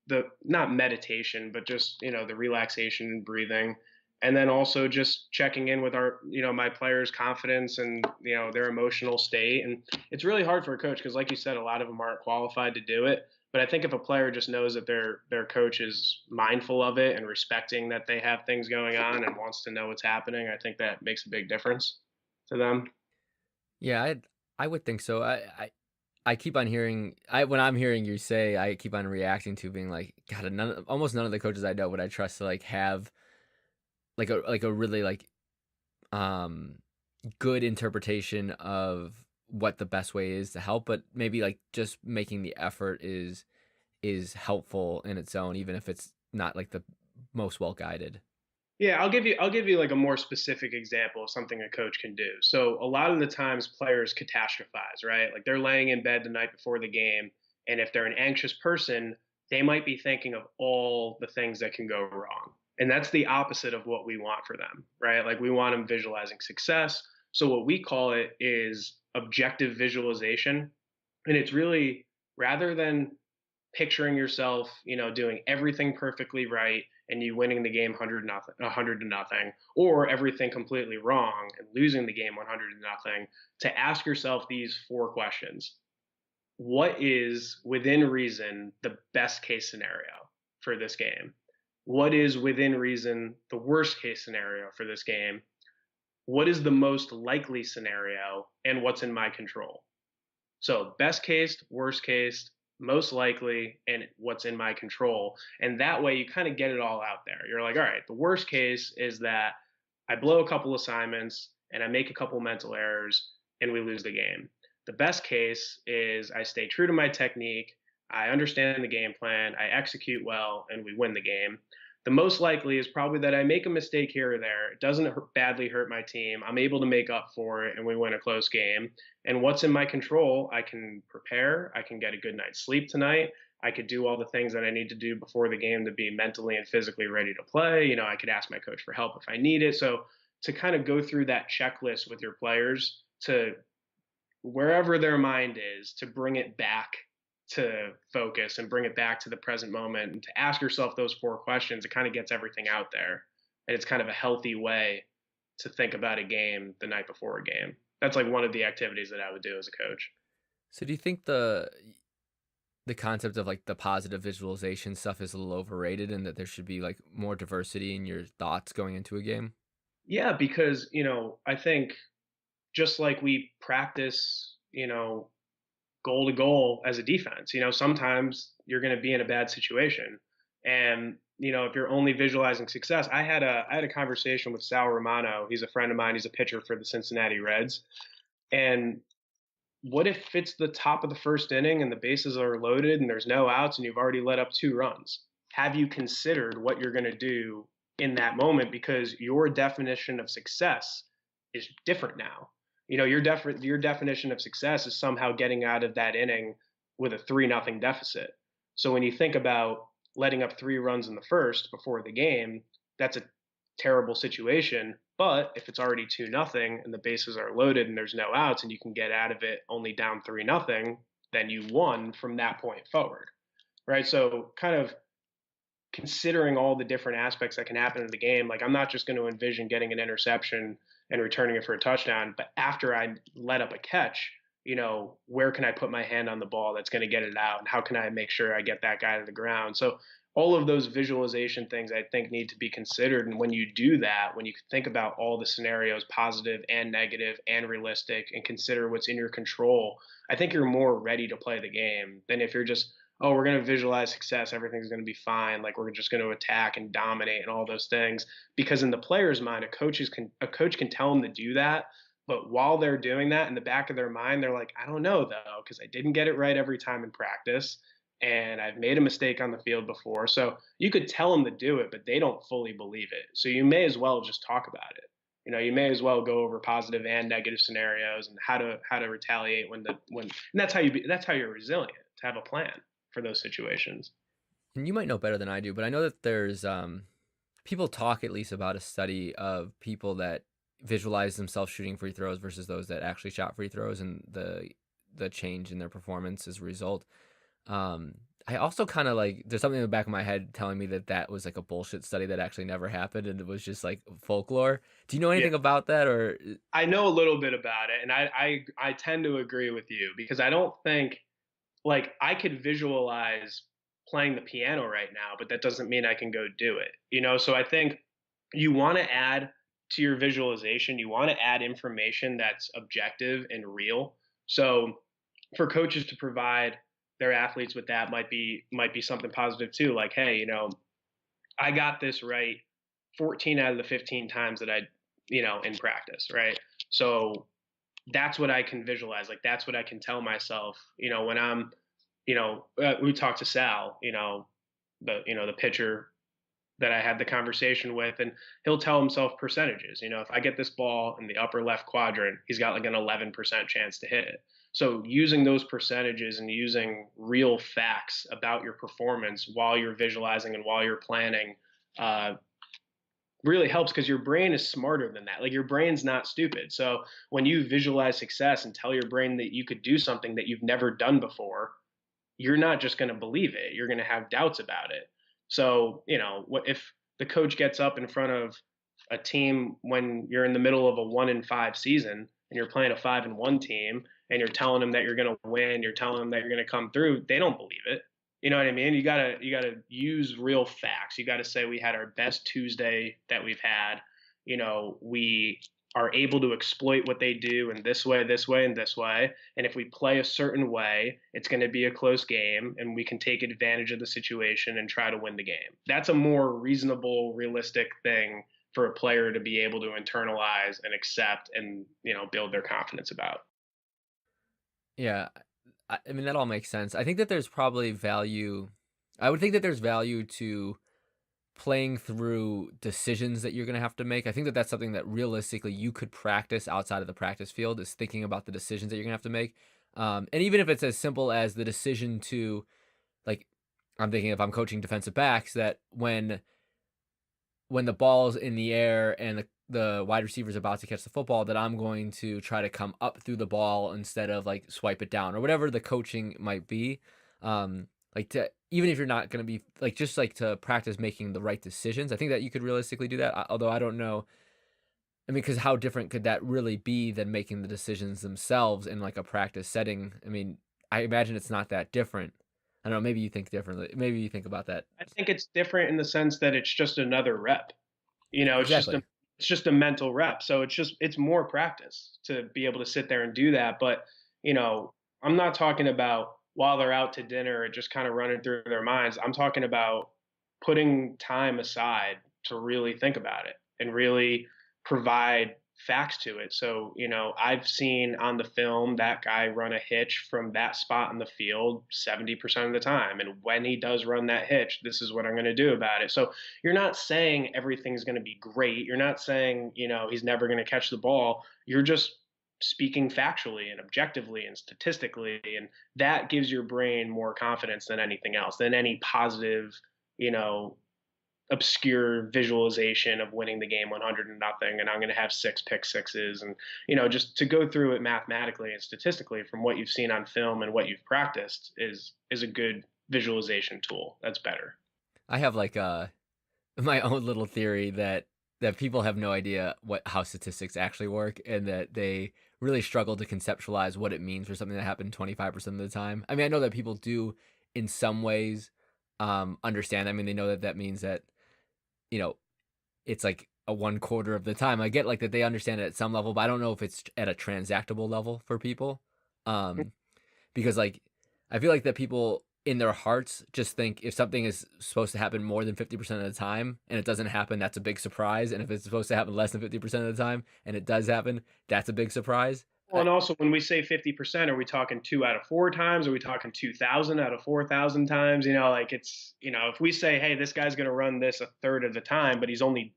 the not meditation, but just, the relaxation and breathing. And then also just checking in with our, my players' confidence and, their emotional state. And it's really hard for a coach because, like you said, a lot of them aren't qualified to do it. But I think if a player just knows that their coach is mindful of it and respecting that they have things going on and wants to know what's happening, I think that makes a big difference to them. Yeah, I would think so. I keep on hearing when I'm hearing you say, I keep on reacting to being like, God, almost none of the coaches I know would I trust to like have like a really like um good interpretation of what the best way is to help, but maybe like just making the effort is helpful in its own, even if it's not like the most well guided. Yeah, I'll give you like a more specific example of something a coach can do. So a lot of the times players catastrophize, right? Like they're laying in bed the night before the game, and if they're an anxious person, they might be thinking of all the things that can go wrong. And that's the opposite of what we want for them, right? Like we want them visualizing success. So what we call it is objective visualization. And it's really, rather than picturing yourself, doing everything perfectly right and you winning the game 100 to nothing, or everything completely wrong and losing the game 100 to nothing, to ask yourself these four questions. What is within reason the best case scenario for this game? What is within reason the worst case scenario for this game? What is the most likely scenario, and what's in my control? So best case, worst case, most likely, and what's in my control. And that way you kind of get it all out there. You're like, all right, the worst case is that I blow a couple assignments and I make a couple mental errors and we lose the game. The best case is I stay true to my technique, I understand the game plan, I execute well, and we win the game. The most likely is probably that I make a mistake here or there. It doesn't badly hurt my team. I'm able to make up for it and we win a close game. And what's in my control, I can prepare, I can get a good night's sleep tonight. I could do all the things that I need to do before the game to be mentally and physically ready to play. I could ask my coach for help if I need it. So to kind of go through that checklist with your players, to wherever their mind is, to bring it back to focus and bring it back to the present moment, and to ask yourself those four questions, it kind of gets everything out there. And it's kind of a healthy way to think about a game the night before a game. That's like one of the activities that I would do as a coach. So do you think the concept of like the positive visualization stuff is a little overrated, and that there should be like more diversity in your thoughts going into a game? Yeah, because, I think just like we practice, goal to goal as a defense, sometimes you're going to be in a bad situation. And, if you're only visualizing success, I had a conversation with Sal Romano. He's a friend of mine. He's a pitcher for the Cincinnati Reds. And what if it's the top of the first inning and the bases are loaded and there's no outs and you've already let up 2 runs? Have you considered what you're going to do in that moment? Because your definition of success is different now. Your definition of success is somehow getting out of that inning with a 3-0 deficit. So when you think about letting up 3 runs in the first before the game, that's a terrible situation. But if it's already 2-0 and the bases are loaded and there's no outs and you can get out of it only down 3-0, then you won from that point forward, right? So kind of considering all the different aspects that can happen in the game, like I'm not just going to envision getting an interception and returning it for a touchdown, but after I let up a catch, where can I put my hand on the ball that's going to get it out, and how can I make sure I get that guy to the ground? So all of those visualization things I think need to be considered. And when you do that, when you think about all the scenarios, positive and negative and realistic, and consider what's in your control, I think you're more ready to play the game than if you're just, oh, we're going to visualize success, everything's going to be fine, like we're just going to attack and dominate and all those things. Because in the player's mind, a coach can tell them to do that, but while they're doing that, in the back of their mind, they're like, I don't know though, because I didn't get it right every time in practice, and I've made a mistake on the field before. So you could tell them to do it, but they don't fully believe it. So you may as well just talk about it. You may as well go over positive and negative scenarios and how to retaliate and that's how you're resilient, to have a plan for those situations. And you might know better than I do, but I know that there's people talk at least about a study of people that visualize themselves shooting free throws versus those that actually shot free throws, and the change in their performance as a result. I also kind of like, there's something in the back of my head telling me that that was like a bullshit study that actually never happened and it was just like folklore. Do you know Yeah, anything about that, or? I know a little bit about it, and I tend to agree with you, because I don't think, like, I could visualize playing the piano right now, but that doesn't mean I can go do it. So I think you want to add to your visualization, you want to add information that's objective and real. So for coaches to provide their athletes with that might be something positive too. Like, hey, I got this right 14 out of the 15 times that I, in practice, right? So that's what I can visualize. Like that's what I can tell myself, when I'm, we talked to Sal, the pitcher that I had the conversation with, and he'll tell himself percentages. If I get this ball in the upper left quadrant, he's got like an 11% chance to hit it. So using those percentages and using real facts about your performance while you're visualizing and while you're planning, uh, really helps because your brain is smarter than that. Like your brain's not stupid. So when you visualize success and tell your brain that you could do something that you've never done before, you're not just going to believe it. You're going to have doubts about it. So, what if the coach gets up in front of a team when you're in the middle of a 1-5 season and you're playing a 5-1 team and you're telling them that you're going to win, you're telling them that you're going to come through, they don't believe it. You know what I mean? You gotta use real facts. You gotta say we had our best Tuesday that we've had. We are able to exploit what they do in this way, this way, and this way. And if we play a certain way, it's going to be a close game, and we can take advantage of the situation and try to win the game. That's a more reasonable, realistic thing for a player to be able to internalize and accept and build their confidence about. Yeah, I mean that all makes sense. I think that there's probably value. I would think that there's value to playing through decisions that you're going to have to make. I think that that's something that realistically you could practice outside of the practice field is thinking about the decisions that you're going to have to make. And even if it's as simple as the decision to, like, I'm thinking if I'm coaching defensive backs, that when the ball's in the air and the wide receiver's about to catch the football, that I'm going to try to come up through the ball instead of like swipe it down or whatever the coaching might be. Like to even if you're not going to be like just like to practice making the right decisions. I think that you could realistically do that. Although I don't know. I mean, because how different could that really be than making the decisions themselves in like a practice setting? I mean, I imagine it's not that different. I don't know. Maybe you think differently. Maybe you think about that. I think it's different in the sense that it's just another rep. It's just a Exactly. mental rep. So it's more practice to be able to sit there and do that. But I'm not talking about while they're out to dinner and just kind of running through their minds. I'm talking about putting time aside to really think about it and really provide facts to it. So, I've seen on the film that guy run a hitch from that spot in the field 70% of the time. And when he does run that hitch, this is what I'm going to do about it. So you're not saying everything's going to be great. You're not saying, he's never going to catch the ball. You're just speaking factually and objectively and statistically. And that gives your brain more confidence than anything else, than any positive, you know, obscure visualization of winning the game 100-0 and I'm going to have 6 pick sixes and just to go through it mathematically and statistically from what you've seen on film and what you've practiced is a good visualization tool. That's better. I have like my own little theory that people have no idea how statistics actually work and that they really struggle to conceptualize what it means for something that happened 25% of the time. I mean, I know that people do in some ways understand. I mean, they know that that means that you know, it's like a 1/4 of the time. I get like that they understand it at some level, but I don't know if it's at a transactable level for people. Um, because like I feel like that people in their hearts just think if something is supposed to happen more than 50% of the time and it doesn't happen, that's a big surprise. And if it's supposed to happen less than 50% of the time and it does happen, that's a big surprise. Well, and also when we say 50%, are we talking 2 out of 4 times? Are we talking 2,000 out of 4,000 times? Like it's, if we say, hey, this guy's going to run this a third of the time, but he's only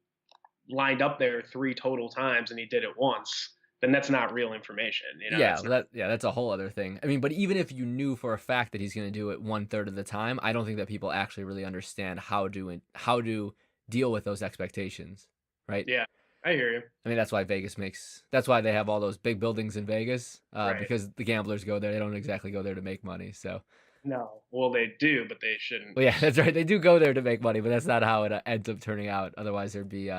lined up there 3 total times and he did it once, then that's not real information. Yeah, That's not. that's a whole other thing. I mean, but even if you knew for a fact that he's going to do it 1/3 of the time, I don't think that people actually really understand how to deal with those expectations, right? Yeah, I hear you. I mean, that's why they have all those big buildings in Vegas, Right. because the gamblers go there. They don't exactly go there to make money. So, No. Well, they do, but they shouldn't. well, yeah, that's right. They do go there to make money, but that's not how it ends up turning out. Otherwise, there'd be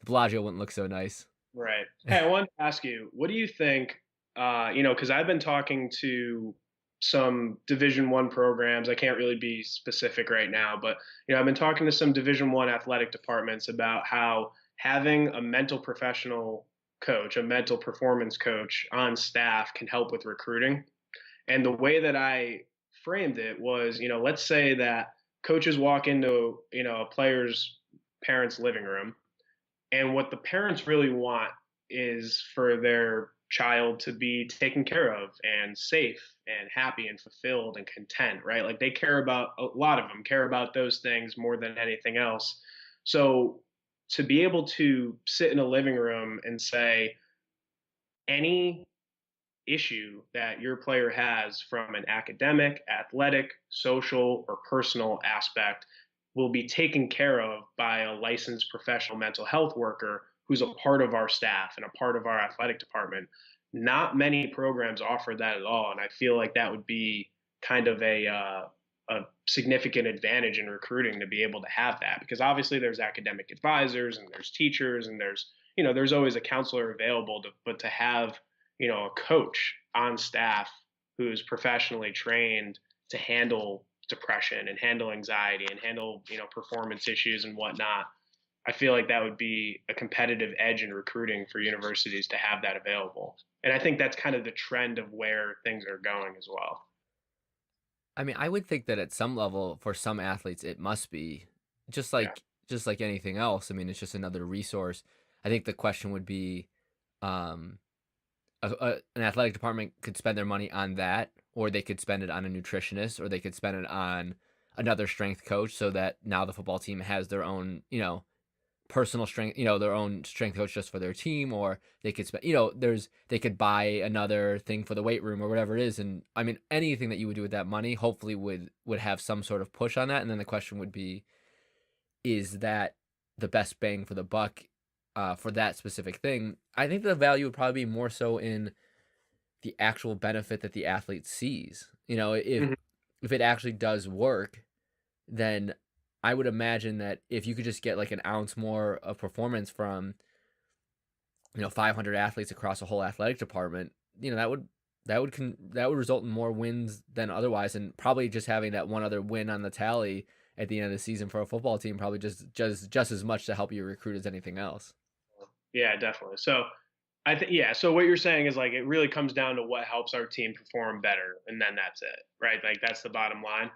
Bellagio wouldn't look so nice. Right. Hey, I wanted to ask you, what do you think? Because I've been talking to some Division 1 programs. I can't really be specific right now, but I've been talking to some Division 1 athletic departments about how having a mental professional coach, a mental performance coach on staff can help with recruiting. And the way that I framed it was, let's say that coaches walk into, a player's parents' living room, and what the parents really want is for their child to be taken care of and safe and happy and fulfilled and content, right? Like they care about, a lot of them care about those things more than anything else. So to be able to sit in a living room and say, any issue that your player has from an academic, athletic, social, or personal aspect will be taken care of by a licensed professional mental health worker who's a part of our staff and a part of our athletic department. Not many programs offer that at all, and I feel like that would be kind of a significant advantage in recruiting to be able to have that, because obviously there's academic advisors and there's teachers and there's always a counselor available but to have a coach on staff who's professionally trained to handle depression and handle anxiety and handle performance issues and whatnot. I feel like that would be a competitive edge in recruiting for universities to have that available, and I think that's kind of the trend of where things are going as well. I mean, I would think that at some level, for some athletes, it must be just Yeah. like just like anything else. I mean, it's just another resource. I think the question would be, um, an athletic department could spend their money on that, or they could spend it on a nutritionist, or they could spend it on another strength coach, so that now the football team has their own, personal strength, their own strength coach just for their team, or they could spend, they could buy another thing for the weight room or whatever it is. And I mean, anything that you would do with that money, hopefully would have some sort of push on that. And then the question would be, is that the best bang for the buck for that specific thing? I think the value would probably be more so in the actual benefit that the athlete sees. If Mhm. it actually does work, then I would imagine that if you could just get like an ounce more of performance from 500 athletes across a whole athletic department, that would result in more wins than otherwise, and probably just having that one other win on the tally at the end of the season for a football team probably just as much to help you recruit as anything else. Yeah, definitely. So I think, yeah. So what you're saying is like it really comes down to what helps our team perform better, and then that's it, right? Like that's the bottom line.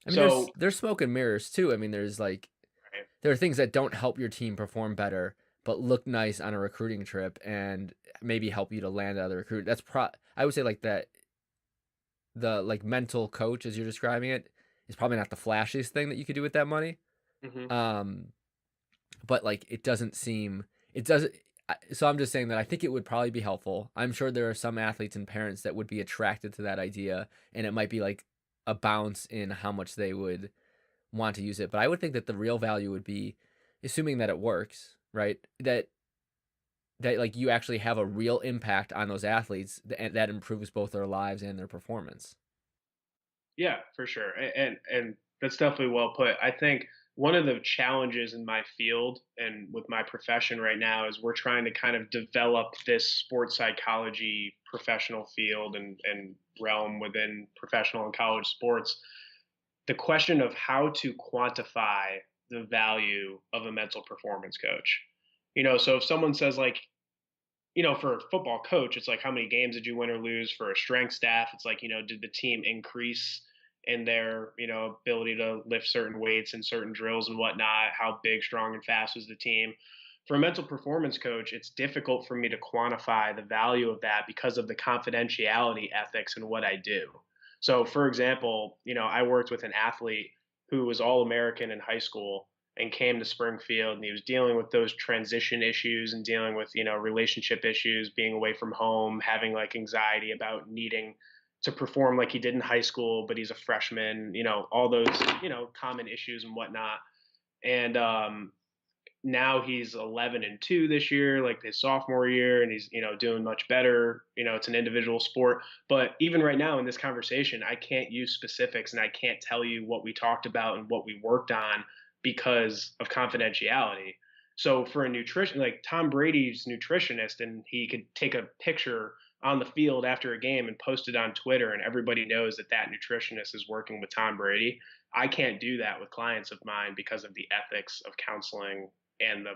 I mean, So, there's smoke and mirrors too. I mean, there's like right. there are things that don't help your team perform better, but look nice on a recruiting trip and maybe help you to land other recruit. I would say like that the like mental coach as you're describing it is probably not the flashiest thing that you could do with that money. Hmm. Um, but like it doesn't. So I'm just saying that I think it would probably be helpful. I'm sure there are some athletes and parents that would be attracted to that idea, and it might be like a bounce in how much they would want to use it. But I would think that the real value would be, assuming that it works, right? That like you actually have a real impact on those athletes that improves both their lives and their performance. Yeah, for sure. And that's definitely well put. I think one of the challenges in my field and with my profession right now is we're trying to kind of develop this sports psychology professional field and realm within professional and college sports. The question of how to quantify the value of a mental performance coach. So if someone says like, for a football coach, it's like how many games did you win or lose? For a strength staff, it's like, did the team increase in their, ability to lift certain weights and certain drills and whatnot? How big, strong, and fast was the team? For a mental performance coach, it's difficult for me to quantify the value of that because of the confidentiality ethics in what I do. So, for example, I worked with an athlete who was all American in high school and came to Springfield, and he was dealing with those transition issues and dealing with relationship issues, being away from home, having like anxiety about needing to perform like he did in high school, but he's a freshman, all those common issues and whatnot. And now he's 11-2 this year, like his sophomore year, and he's doing much better. It's an individual sport, but even right now in this conversation, I can't use specifics and I can't tell you what we talked about and what we worked on because of confidentiality. So for a nutrition, like Tom Brady's nutritionist, and he could take a picture on the field after a game and post it on Twitter, and everybody knows that that nutritionist is working with Tom Brady. I can't do that with clients of mine because of the ethics of counseling and the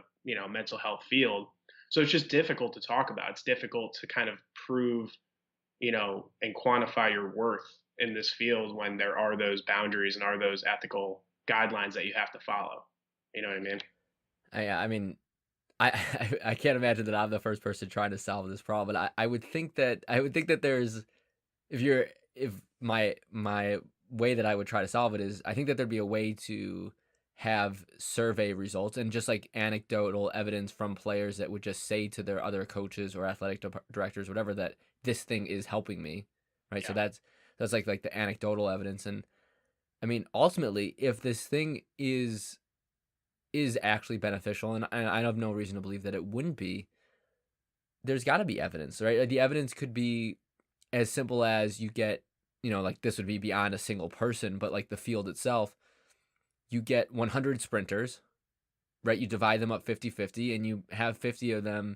mental health field. So it's just difficult to talk about. It's difficult to kind of prove and quantify your worth in this field when there are those boundaries and are those ethical guidelines that you have to follow. You know what I mean? I mean, I can't imagine that I'm the first person trying to solve this problem. But I would think that there's if you're if my way that I would try to solve it is I think that there'd be a way to have survey results and just like anecdotal evidence from players that would just say to their other coaches or athletic directors, whatever, that this thing is helping me, right? So Yeah. that's like the anecdotal evidence. And I mean, ultimately, if this thing is actually beneficial, and I have no reason to believe that it wouldn't be, there's got to be evidence, right? Like, the evidence could be as simple as you get, like this would be beyond a single person, but like the field itself, you get 100 sprinters, right? You divide them up 50-50 and you have 50 of them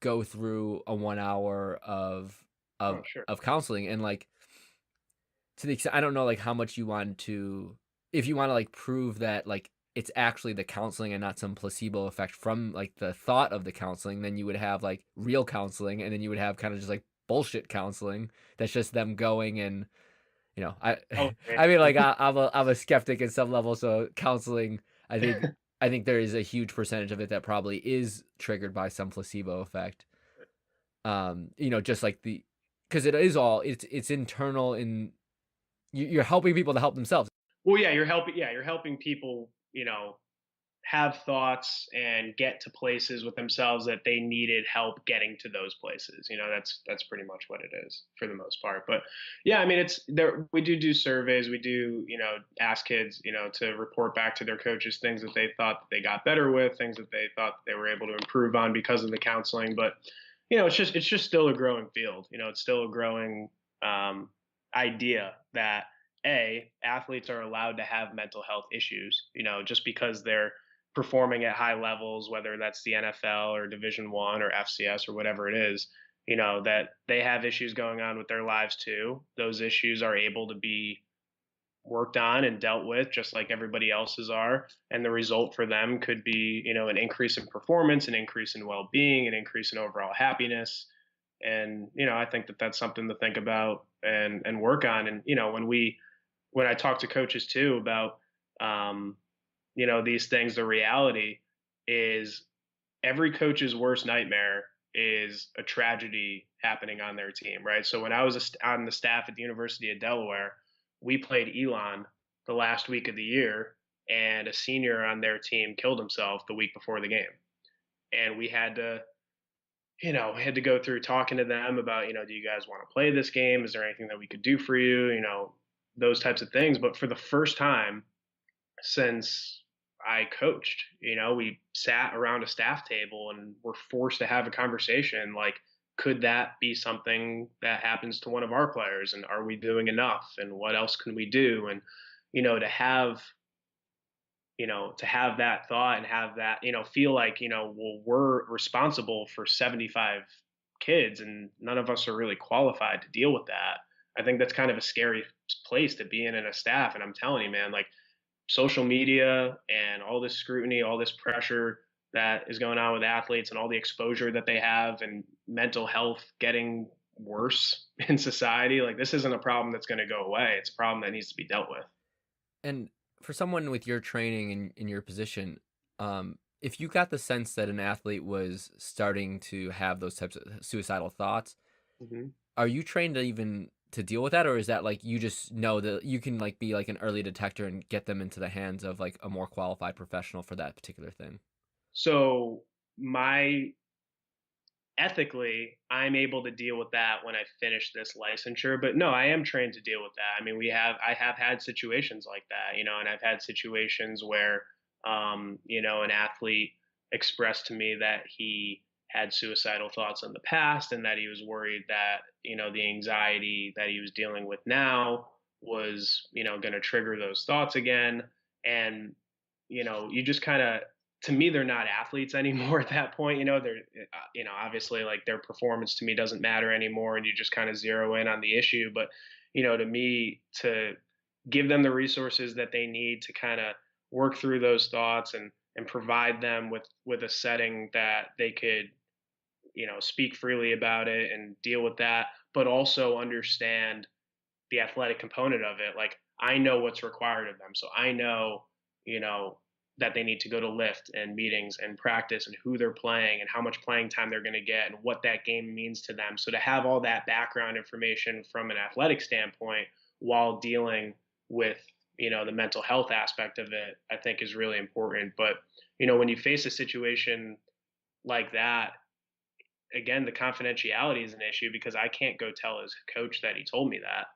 go through a 1 hour Oh, sure. of counseling. And like, to the extent, I don't know like how much you want to, if you want to like prove that like it's actually the counseling and not some placebo effect from like the thought of the counseling, then you would have like real counseling, and then you would have kind of just like bullshit counseling that's just them going and I Oh, man. I mean like I'm a skeptic at some level, so counseling, I think I think there is a huge percentage of it that probably is triggered by some placebo effect. Just like the because it is all it's internal, and you're helping people to help themselves. Well, yeah, you're helping. Yeah, you're helping people. Have thoughts and get to places with themselves that they needed help getting to those places. That's pretty much what it is for the most part. But yeah, I mean, it's there. We do surveys. We do ask kids to report back to their coaches things that they thought that they got better with, things that they thought that they were able to improve on because of the counseling. But it's just still a growing field. It's still a growing um, idea that athletes are allowed to have mental health issues. Just because they're performing at high levels, whether that's the NFL or Division One or FCS or whatever it is, that they have issues going on with their lives too. Those issues are able to be worked on and dealt with just like everybody else's are. And the result for them could be, an increase in performance, an increase in well being, an increase in overall happiness. And, I think that that's something to think about and work on. And, when I talk to coaches too about, um, these things, the reality is every coach's worst nightmare is a tragedy happening on their team, right? So when I was on the staff at the University of Delaware, we played Elon the last week of the year, and a senior on their team killed himself the week before the game. And we had to go through talking to them about, do you guys want to play this game? Is there anything that we could do for you? Those types of things. But for the first time since I coached, we sat around a staff table and were forced to have a conversation like, could that be something that happens to one of our players? And are we doing enough? And what else can we do? And, to have that thought and have that, feel like, well, we're responsible for 75 kids and none of us are really qualified to deal with that. I think that's kind of a scary place to be in a staff. And I'm telling you, man, like social media and all this scrutiny, all this pressure that is going on with athletes and all the exposure that they have and mental health getting worse in society, like this isn't a problem that's going to go away. It's a problem that needs to be dealt with. And for someone with your training and in your position, if you got the sense that an athlete was starting to have those types of suicidal thoughts, Mm-hmm. are you trained to even to deal with that, or is that like you just know that you can like be like an early detector and get them into the hands of like a more qualified professional for that particular thing? So my ethically, I'm able to deal with that when I finish this licensure. But no, I am trained to deal with that. I mean, I have had situations like that, and I've had situations where, an athlete expressed to me that he had suicidal thoughts in the past and that he was worried that, the anxiety that he was dealing with now was, going to trigger those thoughts again. And, you just kind of, to me, they're not athletes anymore at that point. They're obviously like their performance to me doesn't matter anymore, and you just kind of zero in on the issue. But to me, to give them the resources that they need to kind of work through those thoughts and provide them with a setting that they could speak freely about it and deal with that, but also understand the athletic component of it. Like I know what's required of them, so I know you know that they need to go to lift and meetings and practice and who they're playing and how much playing time they're going to get and what that game means to them. So to have all that background information from an athletic standpoint while dealing with, the mental health aspect of it, I think is really important. But, when you face a situation like that, again, the confidentiality is an issue because I can't go tell his coach that he told me that,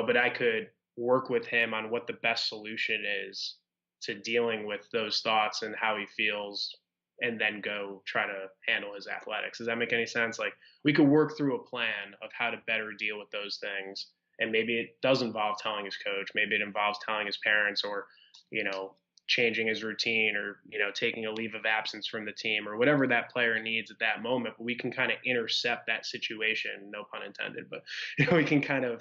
but I could work with him on what the best solution is to dealing with those thoughts and how he feels and then go try to handle his athletics. Does that make any sense? Like we could work through a plan of how to better deal with those things. And maybe it does involve telling his coach, maybe it involves telling his parents or, you know, changing his routine or, taking a leave of absence from the team or whatever that player needs at that moment. But we can kind of intercept that situation, no pun intended, but we can kind of,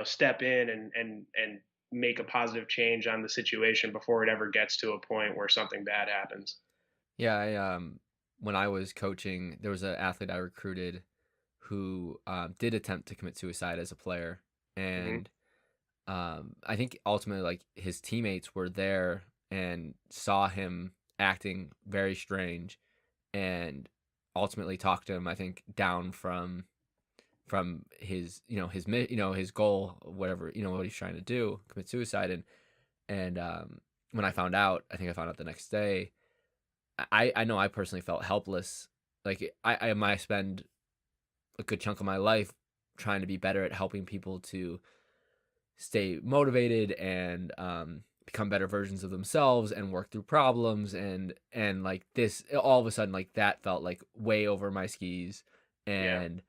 step in and make a positive change on the situation before it ever gets to a point where something bad happens. Yeah, when I was coaching, there was an athlete I recruited who did attempt to commit suicide as a player, Hmm. and I think ultimately, like his teammates were there and saw him acting very strange, and ultimately talked to him. I think down from his his goal, whatever what he's trying to do, commit suicide, and when I found out, I think I found out the next day. I know I personally felt helpless. Like I spend a good chunk of my life trying to be better at helping people to stay motivated and become better versions of themselves and work through problems and like this all of a sudden like that felt like way over my skis Yeah. and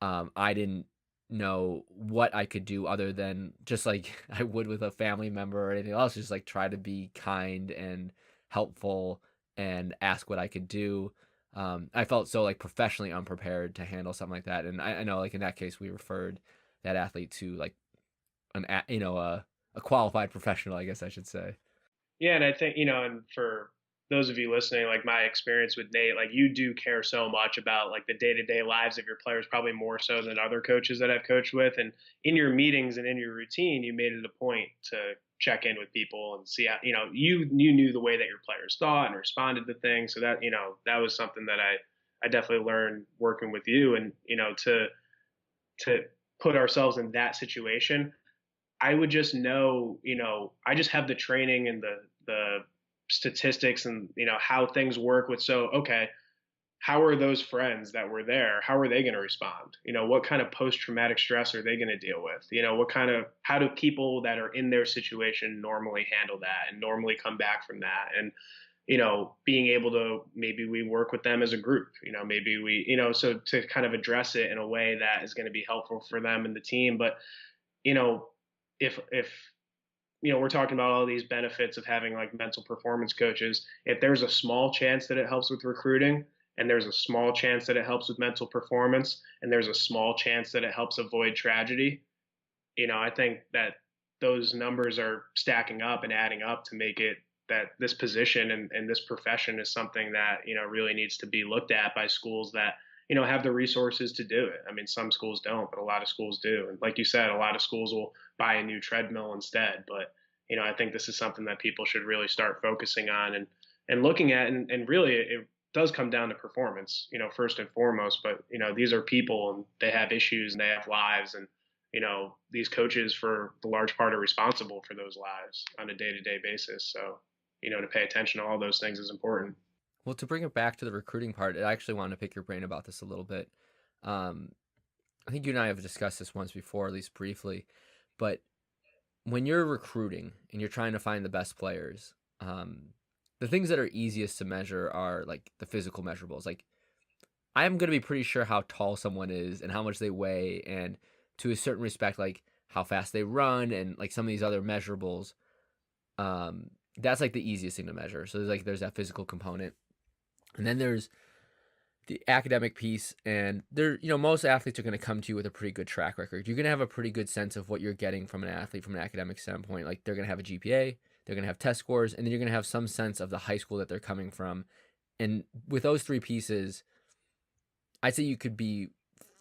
I didn't know what I could do other than just like I would with a family member or anything else, just like try to be kind and helpful and ask what I could do. I felt so like professionally unprepared to handle something like that, and I know like in that case we referred that athlete to like a qualified professional, I guess I should say. Yeah, and I think, and for those of you listening, like my experience with Nate, like you do care so much about like the day-to-day lives of your players, probably more so than other coaches that I've coached with. And in your meetings and in your routine, you made it a point to check in with people and see how, you knew the way that your players thought and responded to things. So that, that was something that I definitely learned working with you and, to put ourselves in that situation. I would just know, I just have the training and the statistics and how things work with. So okay, how are those friends that were there? How are they going to respond? What kind of post traumatic stress are they going to deal with? What kind of how do people that are in their situation normally handle that and normally come back from that? And being able to maybe we work with them as a group. Maybe we so to kind of address it in a way that is going to be helpful for them and the team, but you know if we're talking about all these benefits of having like mental performance coaches, if there's a small chance that it helps with recruiting and there's a small chance that it helps with mental performance and there's a small chance that it helps avoid tragedy, I think that those numbers are stacking up and adding up to make it that this position and this profession is something that really needs to be looked at by schools that have the resources to do it. I mean, some schools don't, but a lot of schools do. And like you said, a lot of schools will buy a new treadmill instead. But I think this is something that people should really start focusing on and looking at. And really, it does come down to performance, first and foremost. But these are people and they have issues and they have lives and these coaches for the large part are responsible for those lives on a day-to-day basis. So to pay attention to all those things is important. Well, to bring it back to the recruiting part, I actually wanted to pick your brain about this a little bit. Um, I think you and I have discussed this once before, at least briefly, but when you're recruiting and you're trying to find the best players, the things that are easiest to measure are like the physical measurables. Like I'm going to be pretty sure how tall someone is and how much they weigh, and to a certain respect, like how fast they run and like some of these other measurables. That's like the easiest thing to measure. So there's that physical component, and then there's the academic piece, and most athletes are going to come to you with a pretty good track record. You're going to have a pretty good sense of what you're getting from an athlete from an academic standpoint. Like they're going to have a GPA, they're going to have test scores, and then you're going to have some sense of the high school that they're coming from. And with those three pieces, I'd say you could be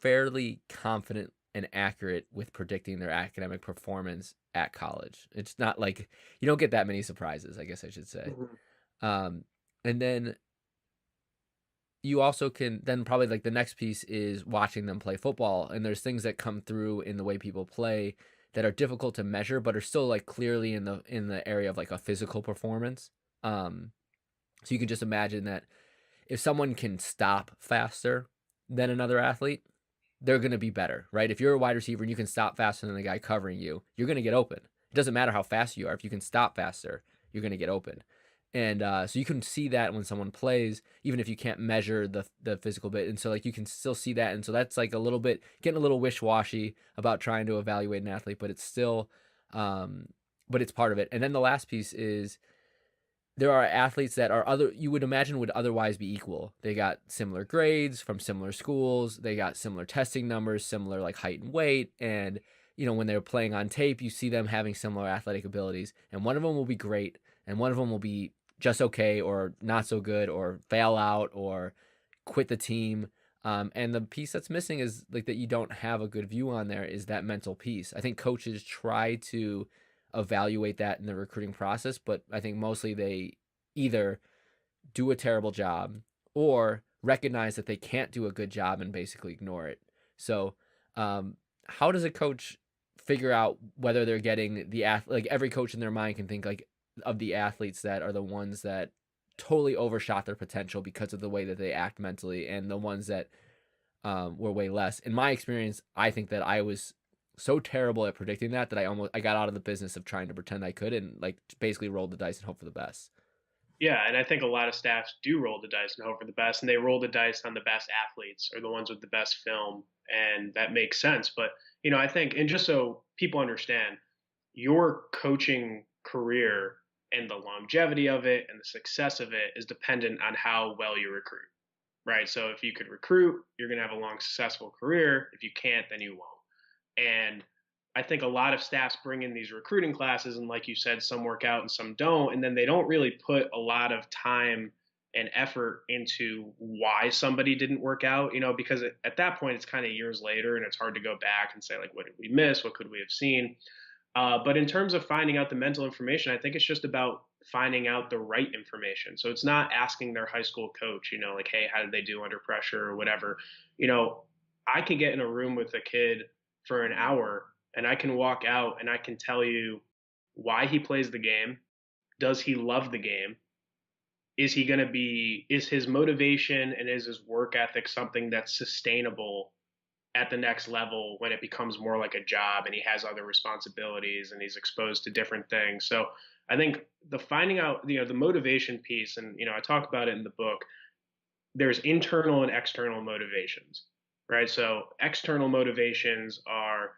fairly confident and accurate with predicting their academic performance at college. It's not like you don't get that many surprises, I guess I should say. Mhm. And then you also can then probably like the next piece is watching them play football, and there's things that come through in the way people play that are difficult to measure but are still like clearly in the area of like a physical performance. So you can just imagine that if someone can stop faster than another athlete, they're going to be better, right? If you're a wide receiver and you can stop faster than the guy covering you, you're going to get open. It doesn't matter how fast you are. If you can stop faster, you're going to get open. And so you can see that when someone plays, even if you can't measure the physical bit. And so like you can still see that. And so that's like a little bit getting a little wish-washy about trying to evaluate an athlete, but it's still, but it's part of it. And then the last piece is there are athletes that are other you would imagine would otherwise be equal. They got similar grades from similar schools, they got similar testing numbers, similar like height and weight, and when they're playing on tape, you see them having similar athletic abilities, and one of them will be great and one of them will be just okay or not so good or fail out or quit the team. And the piece that's missing is like that you don't have a good view on there is that mental piece. I think coaches try to evaluate that in the recruiting process, but I think mostly they either do a terrible job or recognize that they can't do a good job and basically ignore it. So, how does a coach figure out whether they're getting the like every coach in their mind can think like of the athletes that are the ones that totally overshot their potential because of the way that they act mentally and the ones that were way less. In my experience, I think that I was so terrible at predicting that I got out of the business of trying to pretend I could and like basically rolled the dice and hope for the best. Yeah, and I think a lot of staffs do roll the dice and hope for the best, and they roll the dice on the best athletes or the ones with the best film, and that makes sense. But I think, and just so people understand, your coaching career and the longevity of it and the success of it is dependent on how well you recruit, right? So if you could recruit, you're going to have a long, successful career. If you can't, then you won't. And I think a lot of staffs bring in these recruiting classes, and like you said, some work out and some don't. And then they don't really put a lot of time and effort into why somebody didn't work out, because at that point, it's kind of years later and it's hard to go back and say, like, what did we miss? What could we have seen? But in terms of finding out the mental information, I think it's just about finding out the right information. So it's not asking their high school coach, like, hey, how did they do under pressure or whatever. I can get in a room with a kid for an hour and I can walk out and I can tell you why he plays the game. Does he love the game? Is his motivation and is his work ethic something that's sustainable at the next level when it becomes more like a job and he has other responsibilities and he's exposed to different things? So I think the finding out, the motivation piece, and, I talk about it in the book, there's internal and external motivations, right? So external motivations are,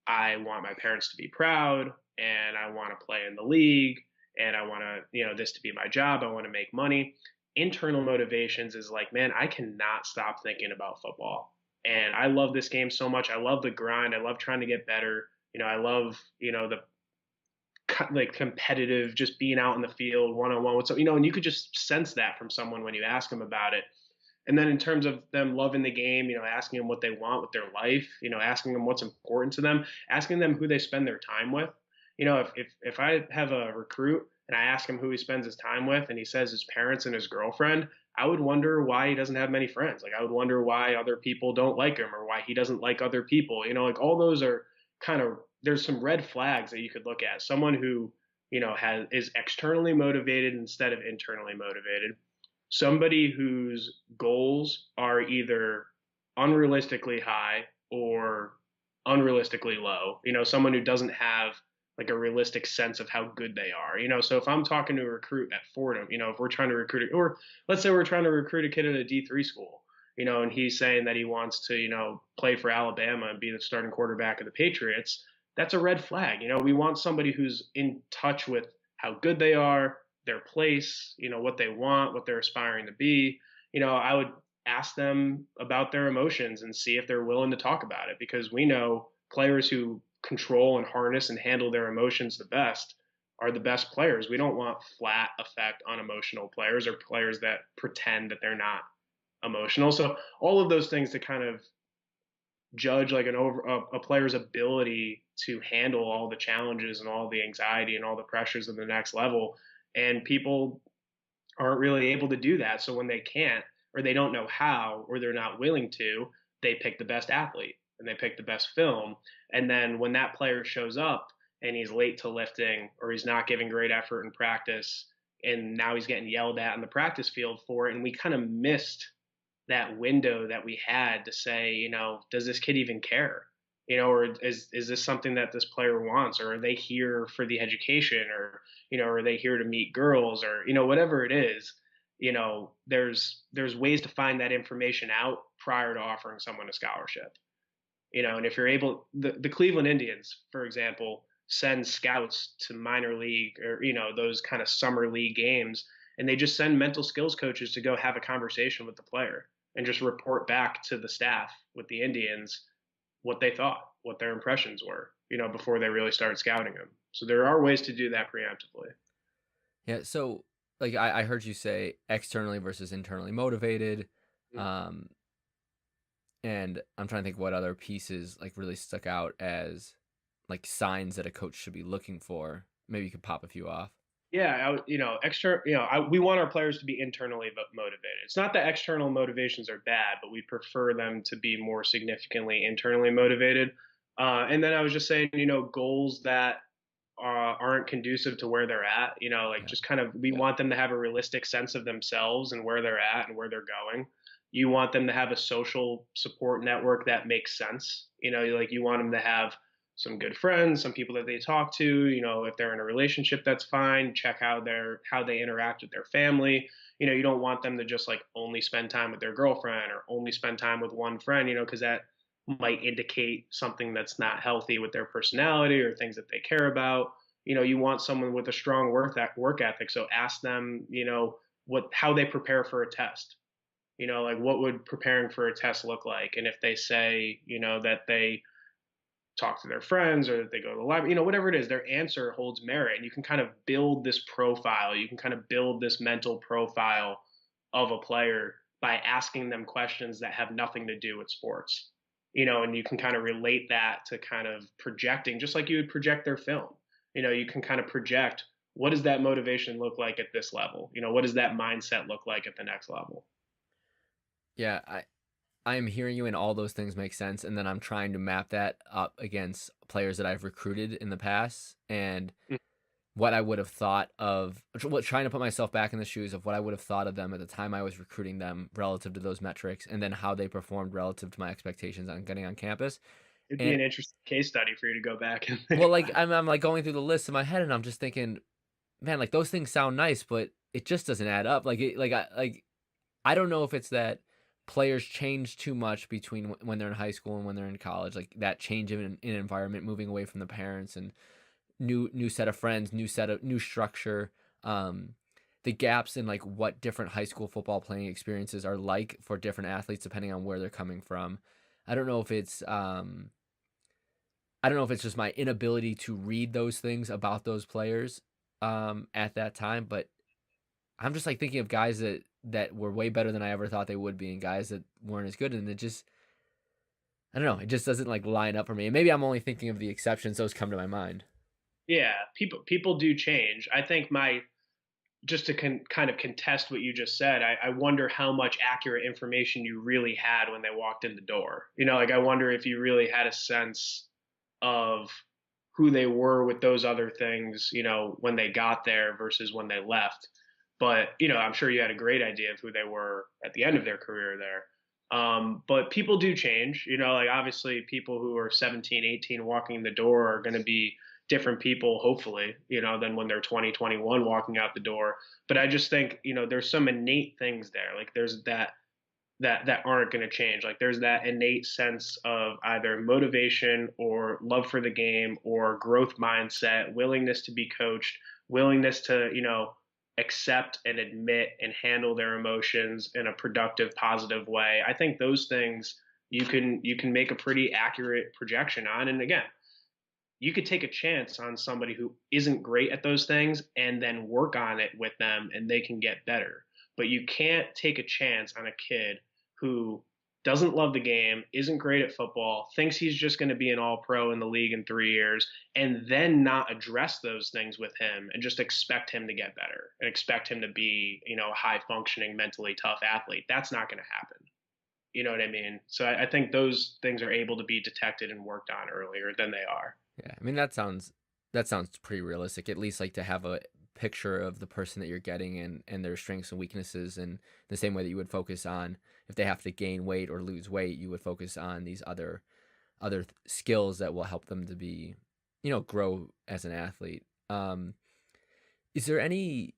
I want my parents to be proud and I want to play in the league and I want to, this to be my job. I want to make money. Internal motivations is like, man, I cannot stop thinking about football. And I love this game so much. I love the grind. I love trying to get better. I love, the like competitive, just being out in the field one on one with, so, and you could just sense that from someone when you ask them about it. And then in terms of them loving the game, asking them what they want with their life, asking them what's important to them, asking them who they spend their time with. If I have a recruit and I ask him who he spends his time with and he says his parents and his girlfriend, I would wonder why he doesn't have many friends. Like I would wonder why other people don't like him or why he doesn't like other people. Like all those are kind of, there's some red flags that you could look at. Someone who, is externally motivated instead of internally motivated. Somebody whose goals are either unrealistically high or unrealistically low. Someone who doesn't have like a realistic sense of how good they are. So if I'm talking to a recruit at Fordham, if we're trying to recruit, or let's say we're trying to recruit a kid at a D3 school, and he's saying that he wants to, play for Alabama and be the starting quarterback of the Patriots, that's a red flag. We want somebody who's in touch with how good they are, their place, what they want, what they're aspiring to be. I would ask them about their emotions and see if they're willing to talk about it, because we know players who control and harness and handle their emotions the best are the best players. We don't want flat effect unemotional players or players that pretend that they're not emotional. So all of those things to kind of judge like a player's ability to handle all the challenges and all the anxiety and all the pressures of the next level And people aren't really able to do that. So when they can't, or they don't know how, or they're not willing to, they pick the best athlete and they pick the best film. And then when that player shows up and he's late to lifting or he's not giving great effort in practice, and now he's getting yelled at in the practice field for it, and we kind of missed that window that we had to say, does this kid even care? Or is this something that this player wants, or are they here for the education, or are they here to meet girls, or whatever it is. There's ways to find that information out prior to offering someone a scholarship. And if you're able, the Cleveland Indians, for example, send scouts to minor league or those kind of summer league games, and they just send mental skills coaches to go have a conversation with the player and just report back to the staff with the Indians what they thought, what their impressions were, before they really started scouting them. So there are ways to do that preemptively. Yeah. So like I heard you say externally versus internally motivated. Mm-hmm. And I'm trying to think what other pieces like really stuck out as like signs that a coach should be looking for. Maybe you could pop a few off. Yeah, we want our players to be internally motivated. It's not that external motivations are bad, but we prefer them to be more significantly internally motivated. And then I was just saying, goals that aren't conducive to where they're at. Like Yeah. just kind of, we want them to have a realistic sense of themselves and where they're at and where they're going. You want them to have a social support network that makes sense. Like you want them to have some good friends, some people that they talk to. If they're in a relationship, that's fine. Check how they interact with their family. You don't want them to just like only spend time with their girlfriend or only spend time with one friend. Because that might indicate something that's not healthy with their personality or things that they care about. You want someone with a strong work ethic. So ask them, how they prepare for a test. Like what would preparing for a test look like? And if they say, that they talk to their friends or that they go to the library, whatever it is, their answer holds merit. And you can kind of build this profile. You can kind of build this mental profile of a player by asking them questions that have nothing to do with sports. And you can kind of relate that to kind of projecting, just like you would project their film. You can kind of project, what does that motivation look like at this level? What does that mindset look like at the next level? Yeah, I am hearing you and all those things make sense, and then I'm trying to map that up against players that I've recruited in the past and what I would have thought of, trying to put myself back in the shoes of what I would have thought of them at the time I was recruiting them relative to those metrics, and then how they performed relative to my expectations on getting on campus. It'd be And an interesting case study for you to go back and well, think like about. I'm like going through the list in my head, and I'm just thinking, man, like those things sound nice, but it just doesn't add up. I don't know if it's that players change too much between when they're in high school and when they're in college, like that change in environment, moving away from the parents and new set of friends, new structure, the gaps in like what different high school football playing experiences are like for different athletes depending on where they're coming from. I don't know if it's I don't know if it's just my inability to read those things about those players at that time, but I'm just like thinking of guys that were way better than I ever thought they would be, and guys that weren't as good, and it just I don't know, it just doesn't like line up for me. And maybe I'm only thinking of the exceptions; those come to my mind. Yeah, people do change. I think my just to kind of contest what you just said, I wonder how much accurate information you really had when they walked in the door. Like I wonder if you really had a sense of who they were with those other things, when they got there versus when they left. But, I'm sure you had a great idea of who they were at the end of their career there. But people do change, like obviously people who are 17, 18 walking in the door are going to be different people, hopefully, than when they're 20, 21 walking out the door. But I just think, there's some innate things there. Like there's that aren't going to change. Like there's that innate sense of either motivation or love for the game or growth mindset, willingness to be coached, willingness to, accept and admit and handle their emotions in a productive, positive way. I think those things you can make a pretty accurate projection on. And again, you could take a chance on somebody who isn't great at those things and then work on it with them and they can get better. But you can't take a chance on a kid who doesn't love the game, isn't great at football, thinks he's just going to be an all pro in the league in 3 years, and then not address those things with him and just expect him to get better and expect him to be, a high functioning, mentally tough athlete. That's not going to happen. You know what I mean? So I think those things are able to be detected and worked on earlier than they are. Yeah, I mean that sounds pretty realistic. At least like to have a picture of the person that you're getting and their strengths and weaknesses, and the same way that you would focus on if they have to gain weight or lose weight, you would focus on these other skills that will help them to be, grow as an athlete. Is there any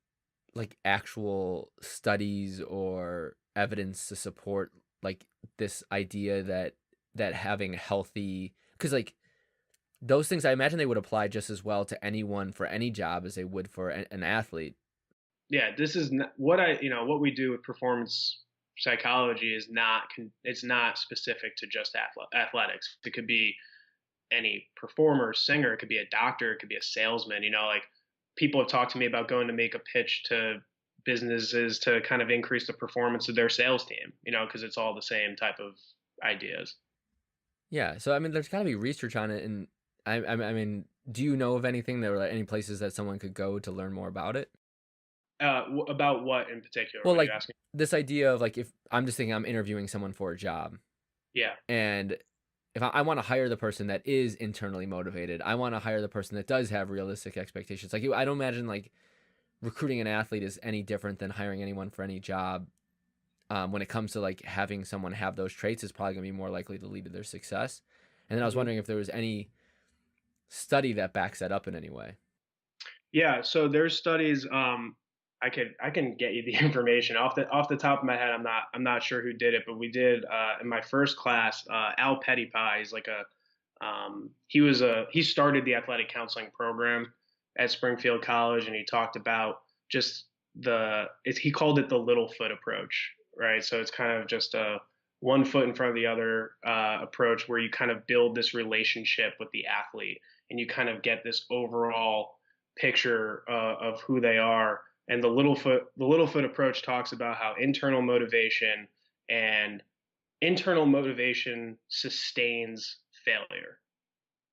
like actual studies or evidence to support like this idea that having healthy, because like those things, I imagine they would apply just as well to anyone for any job as they would for an athlete. Yeah, this is what we do with performance psychology is not, it's not specific to just athletics. It could be any performer, singer, it could be a doctor, it could be a salesman. Like people have talked to me about going to make a pitch to businesses to kind of increase the performance of their sales team, because it's all the same type of ideas. Yeah, so I mean, there's got to be research on it, and I mean, do you know of anything that, or like any places that someone could go to learn more about it? About what in particular? Well, What are you like asking? this idea of like, if I'm just thinking I'm interviewing someone for a job, Yeah. and if I want to hire the person that is internally motivated, I want to hire the person that does have realistic expectations. Like I don't imagine like recruiting an athlete is any different than hiring anyone for any job. When it comes to like having someone have those traits, is probably going to be more likely to lead to their success. And then I was hmm wondering if there was any study that backs that up in any way. Yeah. So there's studies. I can get you the information off the top of my head. I'm not sure who did it, but we did in my first class. Al Pettypie is like a he started the athletic counseling program at Springfield College, and he talked about just he called it the little foot approach, right? So it's kind of just a one foot in front of the other approach where you kind of build this relationship with the athlete, and you kind of get this overall picture of who they are. And the little foot approach talks about how and internal motivation sustains failure,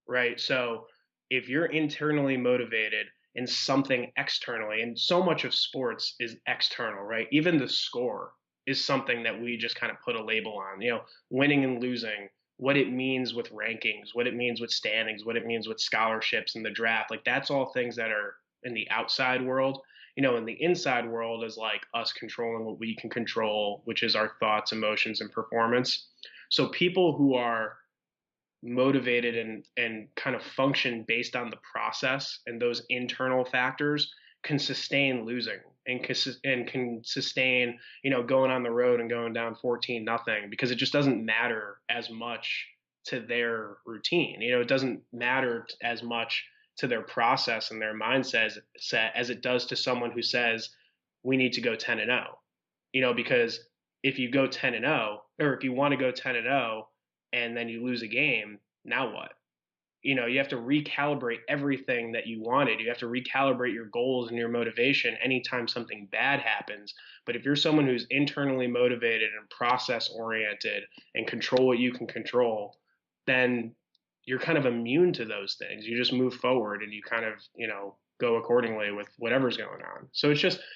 right? So if you're internally motivated in something externally, and so much of sports is external, right? Even the score is something that we just kind of put a label on, winning and losing, what it means with rankings, what it means with standings, what it means with scholarships in the draft. Like that's all things that are in the outside world. In the inside world is like us controlling what we can control, which is our thoughts, emotions, and performance. So people who are motivated and kind of function based on the process and those internal factors can sustain losing and can sustain going on the road and going down 14-0 because it just doesn't matter as much to their routine. It doesn't matter as much to their process and their mindset set as it does to someone who says we need to go 10-0. Because if you go 10-0, or if you want to go 10-0 and then you lose a game, now what? You have to recalibrate everything that you wanted. You have to recalibrate your goals and your motivation anytime something bad happens. But if you're someone who's internally motivated and process oriented and control what you can control, then you're kind of immune to those things. You just move forward and you kind of, go accordingly with whatever's going on. So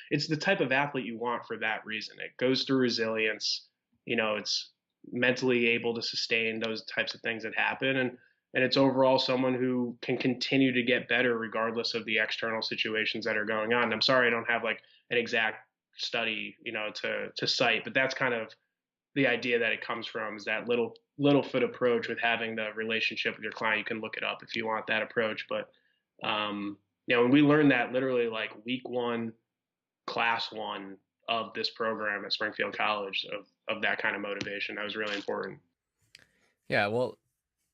it's the type of athlete you want for that reason. It goes through resilience. It's mentally able to sustain those types of things that happen, and it's overall someone who can continue to get better regardless of the external situations that are going on. And I'm sorry I don't have like an exact study to cite, but that's kind of the idea that it comes from, is that little foot approach with having the relationship with your client. You can look it up if you want that approach, but and we learned that literally like week one, class one of this program at Springfield College, of that kind of motivation. That was really important. Yeah, well,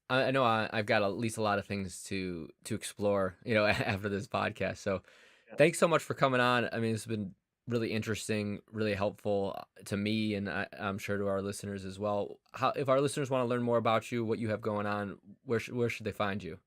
I know I've got at least a lot of things to explore, after this podcast. So Yeah. thanks so much for coming on. I mean, it's been really interesting, really helpful to me, and I'm sure to our listeners as well. If our listeners want to learn more about you, what you have going on, where should they find you?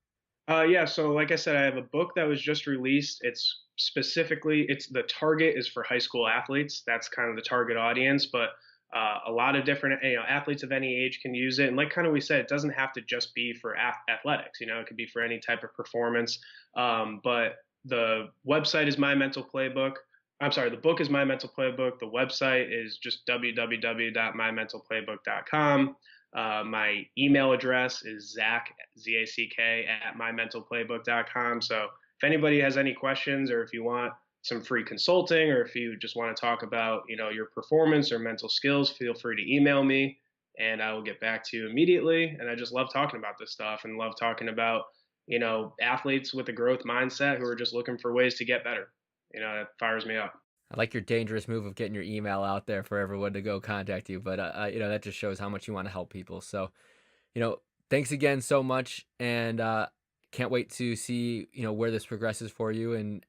Yeah, so like I said, I have a book that was just released. It's the target is for high school athletes. That's kind of the target audience, but A lot of different athletes of any age can use it, and like kind of we said, it doesn't have to just be for athletics. It could be for any type of performance. But the website is My Mental Playbook. I'm sorry, the book is My Mental Playbook. The website is just www.mymentalplaybook.com. My email address is Zack, Zack, at mymentalplaybook.com. So if anybody has any questions, or if you want some free consulting, or if you just want to talk about, your performance or mental skills, feel free to email me and I will get back to you immediately. And I just love talking about this stuff and love talking about, athletes with a growth mindset who are just looking for ways to get better. That fires me up. I like your dangerous move of getting your email out there for everyone to go contact you, but that just shows how much you want to help people. So, thanks again so much, and can't wait to see where this progresses for you, and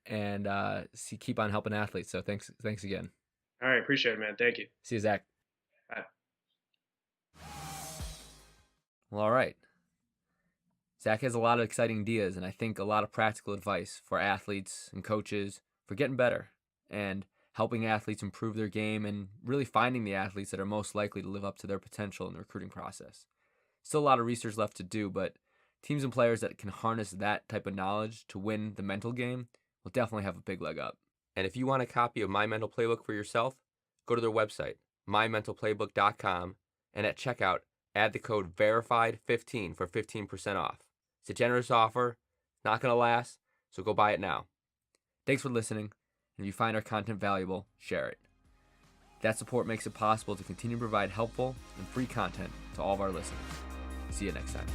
keep on helping athletes. So thanks again. All right, appreciate it, man. Thank you. See you, Zach. Bye. Well, all right. Zach has a lot of exciting ideas, and I think a lot of practical advice for athletes and coaches for getting better and helping athletes improve their game, and really finding the athletes that are most likely to live up to their potential in the recruiting process. Still a lot of research left to do, but teams and players that can harness that type of knowledge to win the mental game will definitely have a big leg up. And if you want a copy of My Mental Playbook for yourself, go to their website, mymentalplaybook.com, and at checkout, add the code VERIFIED15 for 15% off. It's a generous offer, not going to last, so go buy it now. Thanks for listening, and if you find our content valuable, share it. That support makes it possible to continue to provide helpful and free content to all of our listeners. See you next time.